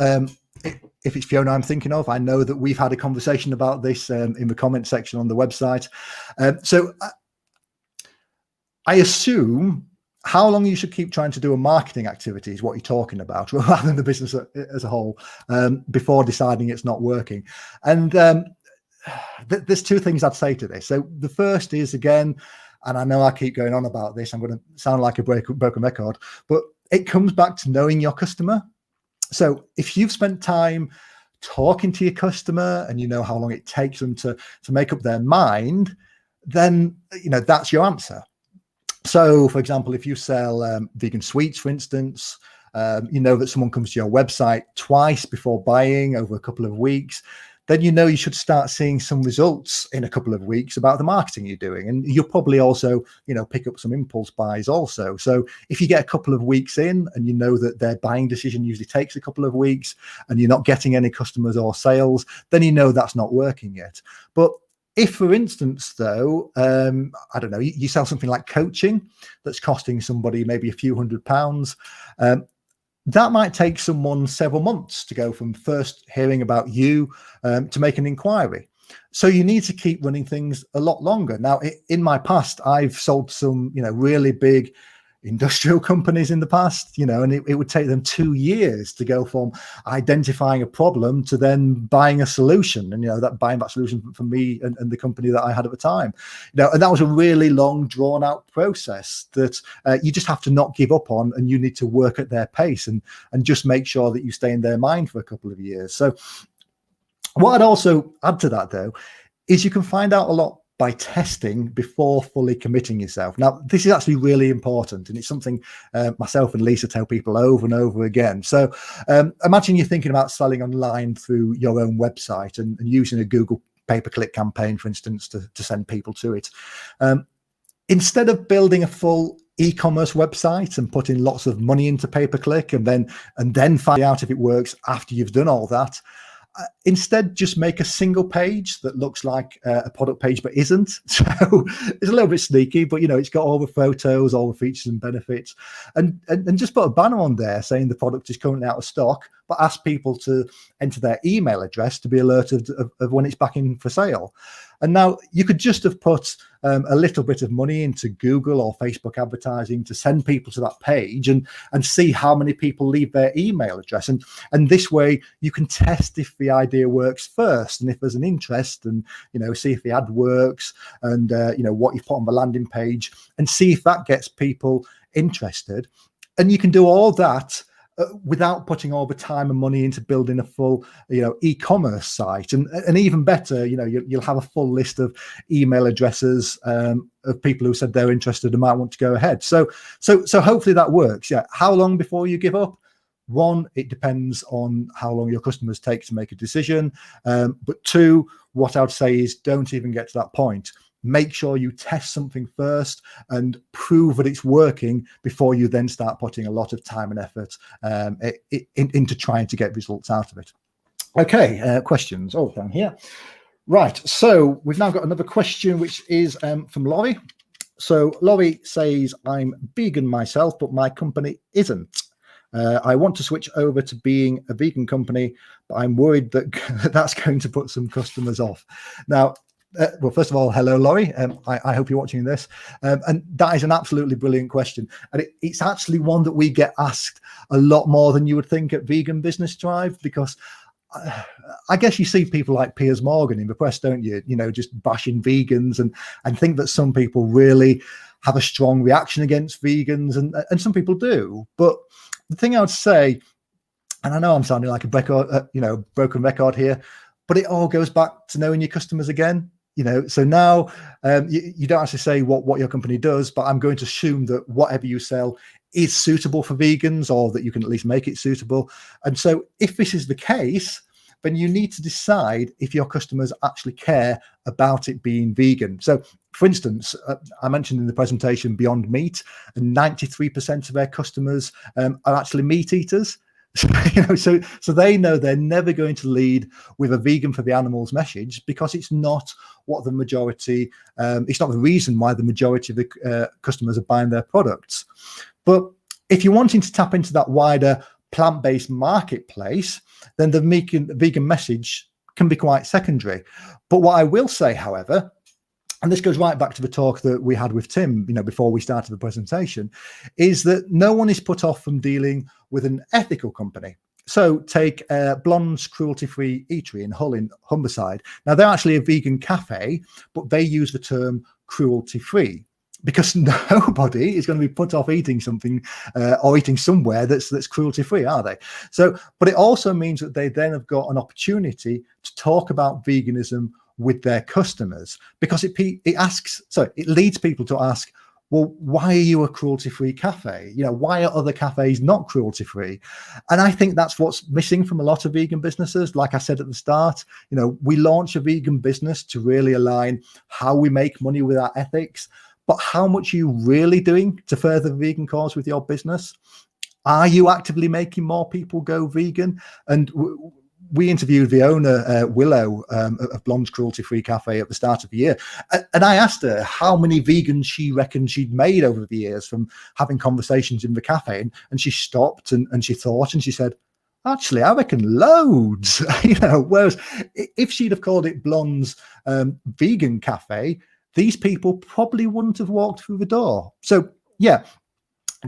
if it's Fiona I'm thinking of. I know that we've had a conversation about this in the comment section on the website. So I assume how long you should keep trying to do a marketing activity is what you're talking about, rather than the business as a whole, before deciding it's not working. And there's two things I'd say to this. So the first is, again, and I know I keep going on about this, I'm going to sound like a broken record, but it comes back to knowing your customer. So if you've spent time talking to your customer and you know how long it takes them to make up their mind, then that's your answer. So, for example, if you sell vegan sweets, for instance, you know that someone comes to your website twice before buying over a couple of weeks, then you should start seeing some results in a couple of weeks about the marketing you're doing. And you'll probably also, pick up some impulse buys also. So if you get a couple of weeks in and you know that their buying decision usually takes a couple of weeks and you're not getting any customers or sales, then that's not working yet. But if, for instance, though, I don't know, you sell something like coaching that's costing somebody maybe a few £100s, that might take someone several months to go from first hearing about you to make an inquiry. So you need to keep running things a lot longer. Now, in my past, I've sold some, really big industrial companies in the past, and it would take them 2 years to go from identifying a problem to then buying a solution, and that buying that solution from me and the company that I had at the time, and that was a really long, drawn out process that you just have to not give up on, and you need to work at their pace and just make sure that you stay in their mind for a couple of years. So what I'd also add to that, though, is you can find out a lot by testing before fully committing yourself. Now, this is actually really important, and it's something myself and Lisa tell people over and over again. So imagine you're thinking about selling online through your own website and using a Google pay-per-click campaign, for instance, to send people to it. Instead of building a full e-commerce website and putting lots of money into pay-per-click and then find out if it works after you've done all that, instead just make a single page that looks like a product page but isn't. So it's a little bit sneaky, but it's got all the photos, all the features and benefits, and just put a banner on there saying the product is currently out of stock, but ask people to enter their email address to be alerted of when it's back in for sale. And now you could just have put a little bit of money into Google or Facebook advertising to send people to that page and see how many people leave their email address. And this way you can test if the idea works first, and if there's an interest, and see if the ad works, and what you put on the landing page, and see if that gets people interested. And you can do all that without putting all the time and money into building a full, e-commerce site. And even better, you'll have a full list of email addresses of people who said they're interested and might want to go ahead. So hopefully that works. Yeah. How long before you give up? One, it depends on how long your customers take to make a decision. But two, what I would say is don't even get to that point. Make sure you test something first and prove that it's working before you then start putting a lot of time and effort into trying to get results out of it. Okay, questions. Oh, down here. Right, so we've now got another question, which is from Laurie. So Laurie says, I'm vegan myself, but my company isn't. I want to switch over to being a vegan company, but I'm worried that that's going to put some customers off. Now, well, first of all, hello, Laurie. I hope you're watching this. And that is an absolutely brilliant question. And it's actually one that we get asked a lot more than you would think at Vegan Business Drive, because I guess you see people like Piers Morgan in the press, don't you? Just bashing vegans and think that some people really have a strong reaction against vegans, and some people do. But the thing I would say, and I know I'm sounding like a broken record here, but it all goes back to knowing your customers again. So now you don't actually say what your company does, but I'm going to assume that whatever you sell is suitable for vegans, or that you can at least make it suitable. And so if this is the case, then you need to decide if your customers actually care about it being vegan. So, for instance, I mentioned in the presentation Beyond Meat, and 93% of their customers are actually meat eaters. So they know they're never going to lead with a vegan for the animals message, because it's not what the majority, it's not the reason why the majority of the customers are buying their products. But if you're wanting to tap into that wider plant-based marketplace, then the vegan message can be quite secondary. But what I will say, however, and this goes right back to the talk that we had with Tim, before we started the presentation, is that no one is put off from dealing with an ethical company. So take Blonde's Cruelty-Free Eatery in Hull in Humberside. Now, they're actually a vegan cafe, but they use the term cruelty-free, because nobody is going to be put off eating something or eating somewhere that's cruelty-free, are they? So, but it also means that they then have got an opportunity to talk about veganism with their customers, because it leads people to ask, well, why are you a cruelty-free cafe? Why are other cafes not cruelty-free? And I think that's what's missing from a lot of vegan businesses. Like I said at the start, we launch a vegan business to really align how we make money with our ethics, but how much are you really doing to further the vegan cause with your business? Are you actively making more people go vegan? And we interviewed the owner, Willow, of Blonde's Cruelty-Free Cafe at the start of the year. And I asked her how many vegans she reckoned she'd made over the years from having conversations in the cafe. And she stopped and she thought, and she said, actually, I reckon loads. Whereas if she'd have called it Blonde's Vegan Cafe, these people probably wouldn't have walked through the door. So, yeah.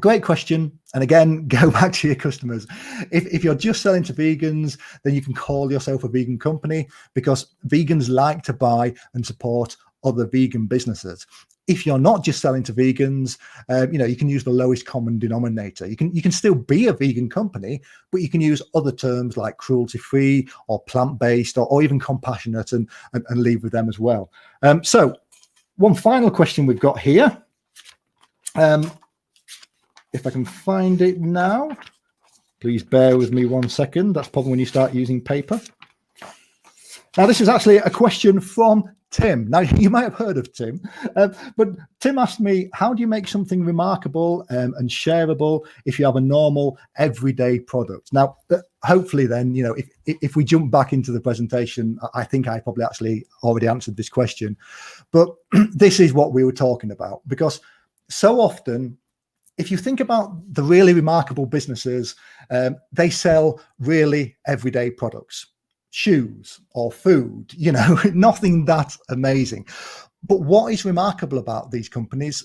Great question. And again, go back to your customers. If you're just selling to vegans, then you can call yourself a vegan company, because vegans like to buy and support other vegan businesses. If you're not just selling to vegans, you can use the lowest common denominator. You can still be a vegan company, but you can use other terms like cruelty-free or plant-based or even compassionate and leave with them as well. So one final question we've got here. If I can find it now, please bear with me 1 second. That's probably when you start using paper. Now, this is actually a question from Tim. Now, you might have heard of Tim, but Tim asked me, how do you make something remarkable and shareable if you have a normal everyday product? Now, hopefully then, if we jump back into the presentation, I think I probably actually already answered this question, but this is what we were talking about, because so often, if you think about the really remarkable businesses, they sell really everyday products, shoes or food, nothing that amazing. But what is remarkable about these companies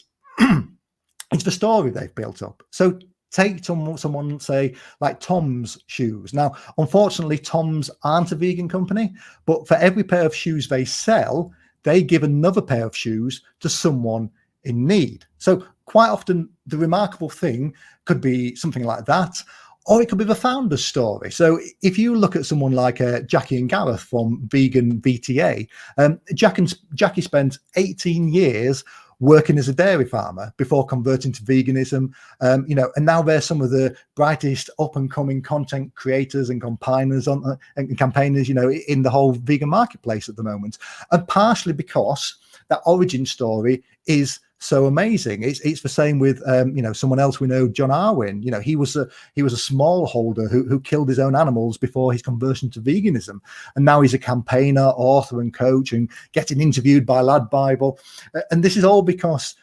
is the story they've built up. So take someone, say, like Tom's Shoes. Now, unfortunately, Tom's aren't a vegan company, but for every pair of shoes they sell, they give another pair of shoes to someone in need. So quite often the remarkable thing could be something like that, or it could be the founder's story. So if you look at someone like Jackie and Gareth from Vegan VTA, Jackie spent 18 years working as a dairy farmer before converting to veganism, and now they're some of the brightest up-and-coming content creators and campaigners in the whole vegan marketplace at the moment, and partially because that origin story is so amazing. It's the same with someone else we know, John Arwin. He was a smallholder who killed his own animals before his conversion to veganism, and now he's a campaigner, author, and coach, and getting interviewed by Lad Bible. And this is all because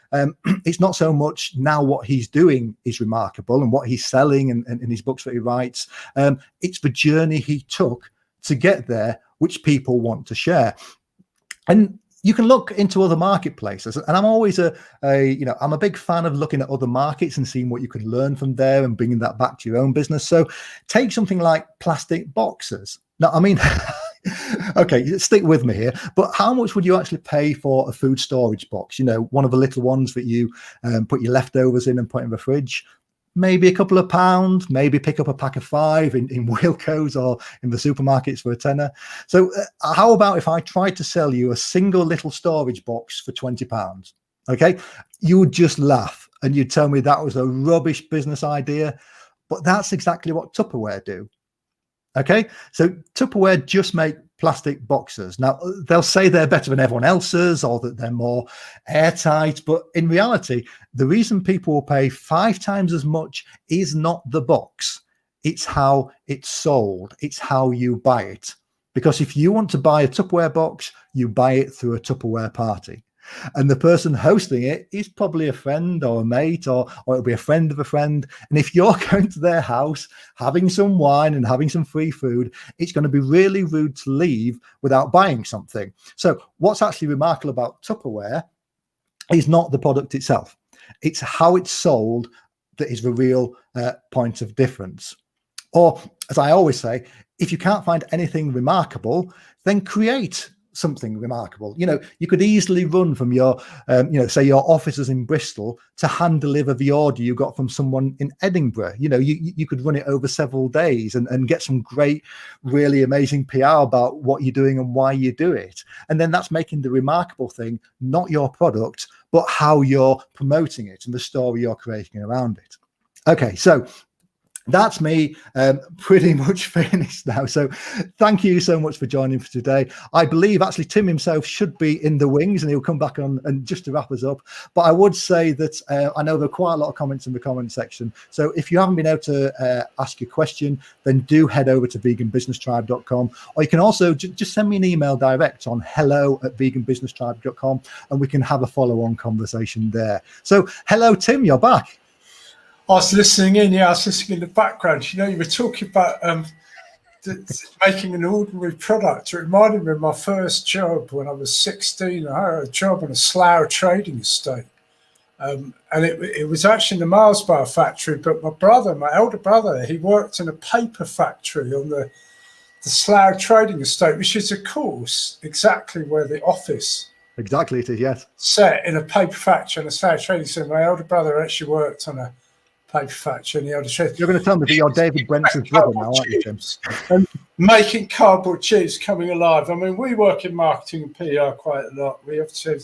it's not so much now what he's doing is remarkable and what he's selling and his books that he writes. It's the journey he took to get there, which people want to share. And you can look into other marketplaces, and I'm always I'm a big fan of looking at other markets and seeing what you can learn from there and bringing that back to your own business. So take something like plastic boxes. Now, I mean, okay, stick with me here, but how much would you actually pay for a food storage box? One of the little ones that you put your leftovers in and put in the fridge. Maybe a couple of pounds, maybe pick up a pack of 5 in Wilco's or in the supermarkets for a tenner. So how about if I tried to sell you a single little storage box for £20? Okay, you would just laugh and you'd tell me that was a rubbish business idea, but that's exactly what Tupperware do. Okay, so Tupperware just make plastic boxes. Now, they'll say they're better than everyone else's or that they're more airtight, but in reality, the reason people will pay 5 times as much is not the box. It's how it's sold. It's how you buy it. Because if you want to buy a Tupperware box, you buy it through a Tupperware party. And the person hosting it is probably a friend or a mate, or it'll be a friend of a friend. And if you're going to their house, having some wine and having some free food, it's going to be really rude to leave without buying something. So what's actually remarkable about Tupperware is not the product itself. It's how it's sold that is the real point of difference. Or, as I always say, if you can't find anything remarkable, then create something remarkable. You know, you could easily run from your, say your offices in Bristol to hand deliver the order you got from someone in Edinburgh. You know, you could run it over several days and get some great, really amazing PR about what you're doing and why you do it. And then that's making the remarkable thing, not your product, but how you're promoting it and the story you're creating around it. Okay, so that's me pretty much finished now. So thank you so much for joining for today. I believe actually Tim himself should be in the wings and he'll come back on and just to wrap us up. But I would say that I know there are quite a lot of comments in the comment section. So if you haven't been able to ask your question, then do head over to veganbusinesstribe.com, or you can also just send me an email direct on hello@veganbusinesstribe.com and we can have a follow-on conversation there. So hello, Tim, you're back. I was listening in, I was listening in the background. You know, you were talking about making an ordinary product. It reminded me of my first job when I was 16. I had a job on a Slough trading estate. And it was actually in the Mars bar factory, but my elder brother, he worked in a paper factory on the Slough trading estate, which is, of course, exactly where the office. Exactly, it is, yes. Set in a paper factory on a Slough trading estate. My elder brother actually worked on a paper factory in the elder trade. You're going to tell me that you're David Brenson's brother now, aren't you, Tim? And making cardboard tubes coming alive. I mean, we work in marketing and PR quite a lot. We have to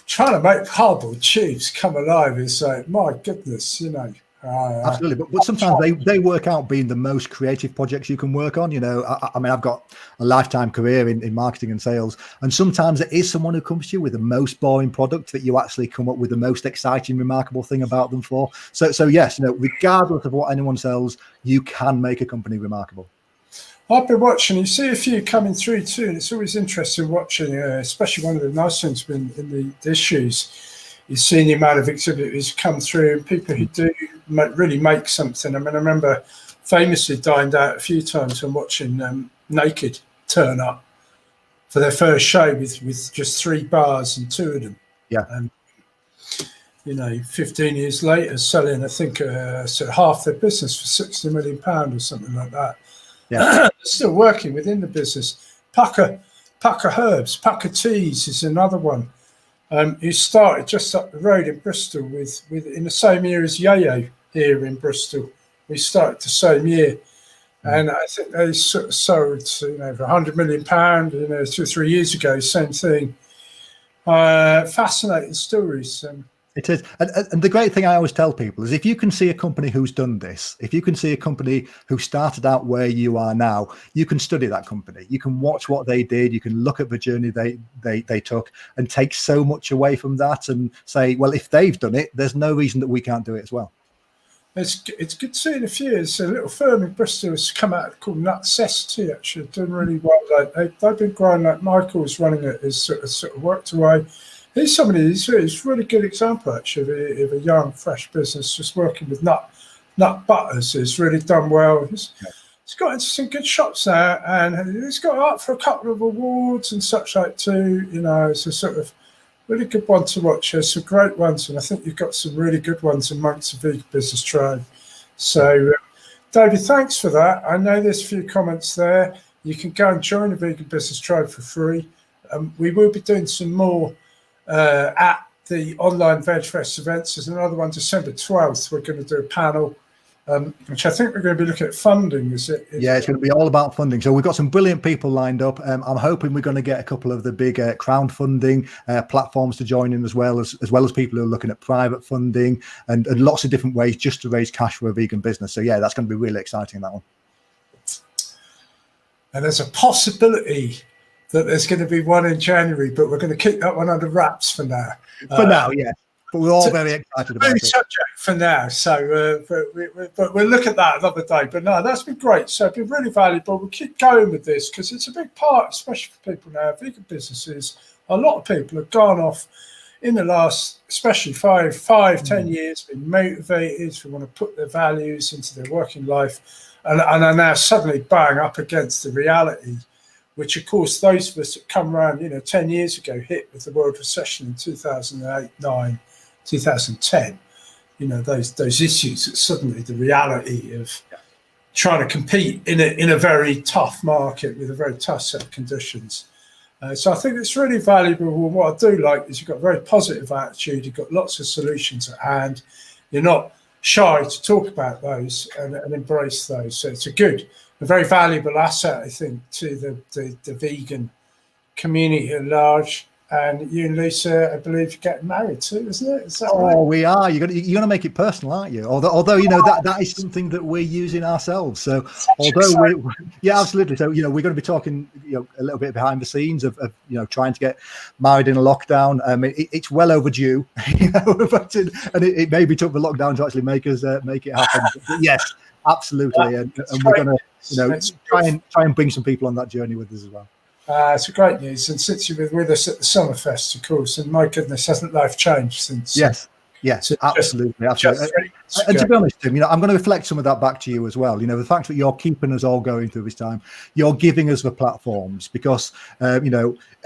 trying to make cardboard tubes come alive is like, my goodness, you know. Absolutely, but sometimes they work out being the most creative projects you can work on. You know, I mean, I've got a lifetime career in marketing and sales, and sometimes it is someone who comes to you with the most boring product that you actually come up with the most exciting, remarkable thing about them for. So yes, you know, regardless of what anyone sells, you can make a company remarkable. I've been watching, you see a few coming through too, and it's always interesting watching, especially one of the nice things in the issues. You've seen the amount of exhibitors come through and people who do really make something. I mean, I remember famously dined out a few times and watching Naked turn up for their first show with just 3 bars and 2 of them. Yeah. And, you know, 15 years later, selling, I think, so half their business for £60 million or something like that. Yeah. Still working within the business. Pucker Herbs, Pucker Teas is another one. Who started just up the road in Bristol with in the same year as Yayo here in Bristol. We started the same year, and I think they sort of sold, you know, for £100 million, you know, 2 or 3 years ago. Same thing. Fascinating stories. It is. And the great thing I always tell people is if you can see a company who's done this, if you can see a company who started out where you are now, you can study that company. You can watch what they did. You can look at the journey they took and take so much away from that and say, well, if they've done it, there's no reason that we can't do it as well. It's good seeing a few. There's a little firm in Bristol has come out called Nutcessity, actually, doing really well. Like they've been growing. Like Michael's running it, has sort of worked away. He's somebody who's a really good example, actually, of a young, fresh business just working with nut butters. He's really done well. He's got into some good shops now, and he's got up for a couple of awards and such like too. You know, it's a sort of really good one to watch. There's some great ones, and I think you've got some really good ones amongst the Vegan Business Tribe. So, David, thanks for that. I know there's a few comments there. You can go and join the Vegan Business Tribe for free. We will be doing some more at the online Veg Fest events. There's another one December 12th. We're going to do a panel, which I think we're going to be looking at funding. Yeah, it's going to be all about funding. So we've got some brilliant people lined up. I'm hoping we're going to get a couple of the big crowdfunding platforms to join in as well as people who are looking at private funding and lots of different ways just to raise cash for a vegan business. So yeah, that's going to be really exciting, that one. And there's a possibility that there's going to be one in January, but we're going to keep that one under wraps for now. For now, yeah. But we're all very excited about it. Subject for now, so but we'll look at that another day. But no, that's been great. So it's been really valuable. We'll keep going with this because it's a big part, especially for people now. Vegan businesses a lot of people have gone off in the last, especially 10 years, been motivated, who want to put their values into their working life, and are now suddenly bang up against the reality, which of course those of us that come around, 10 years ago hit with the world recession in 2008, 9, 2010. Those issues, that suddenly the reality of trying to compete in a very tough market with a very tough set of conditions. So I think it's really valuable. What I do like is you've got a very positive attitude. You've got lots of solutions at hand. You're not shy to talk about those and embrace those. So it's a very valuable asset, I think, to the vegan community at large. And you and Lisa, I believe, you're getting married too, isn't it? Is that right? We are. You're gonna make it personal, aren't you? Although that is something that we're using ourselves. So absolutely. So we're going to be talking a little bit behind the scenes of trying to get married in a lockdown. It's well overdue, and it maybe took the lockdown to actually make it happen. But yes, absolutely, and we're going to try and bring some people on that journey with us as well. It's great news, and since you've been with us at the Summerfest, of course, and my goodness, hasn't life changed since? Yes, absolutely. And to be honest, Tim, I'm going to reflect some of that back to you as well. The fact that you're keeping us all going through this time, you're giving us the platforms because,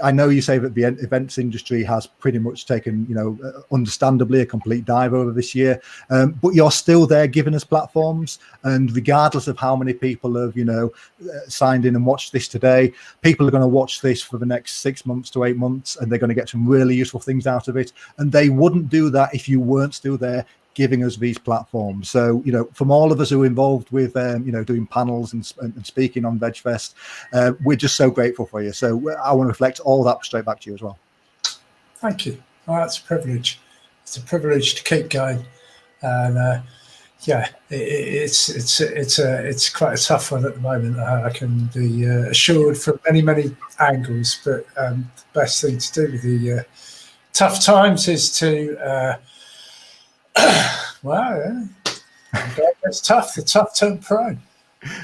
I know you say that the events industry has pretty much taken, understandably a complete dive over this year, but you're still there giving us platforms. And regardless of how many people have, signed in and watched this today, people are going to watch this for the next 6 months to 8 months, and they're going to get some really useful things out of it. And they wouldn't do that if you weren't still there giving us these platforms. So, from all of us who are involved with, doing panels and speaking on VegFest, we're just so grateful for you. So I want to reflect all that straight back to you as well. Thank you. Well, that's a privilege. It's a privilege to keep going. And it's quite a tough one at the moment. I can be assured from many angles, but the best thing to do with the tough times is to it's tough. The tough turn pro.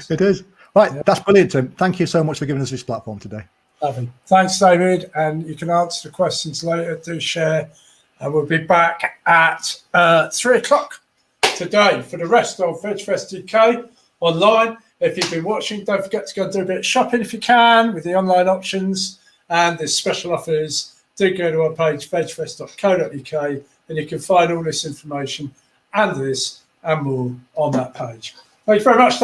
It is. Right, that's brilliant, Tim. Thank you so much for giving us this platform today. Lovely. Thanks, David. And you can answer the questions later. Do share. And we'll be back at 3 o'clock today for the rest of VegFest UK online. If you've been watching, don't forget to go and do a bit of shopping if you can with the online options. And there's special offers. Do go to our page, vegfest.co.uk, and you can find all this information and this and more on that page. Thank you very much.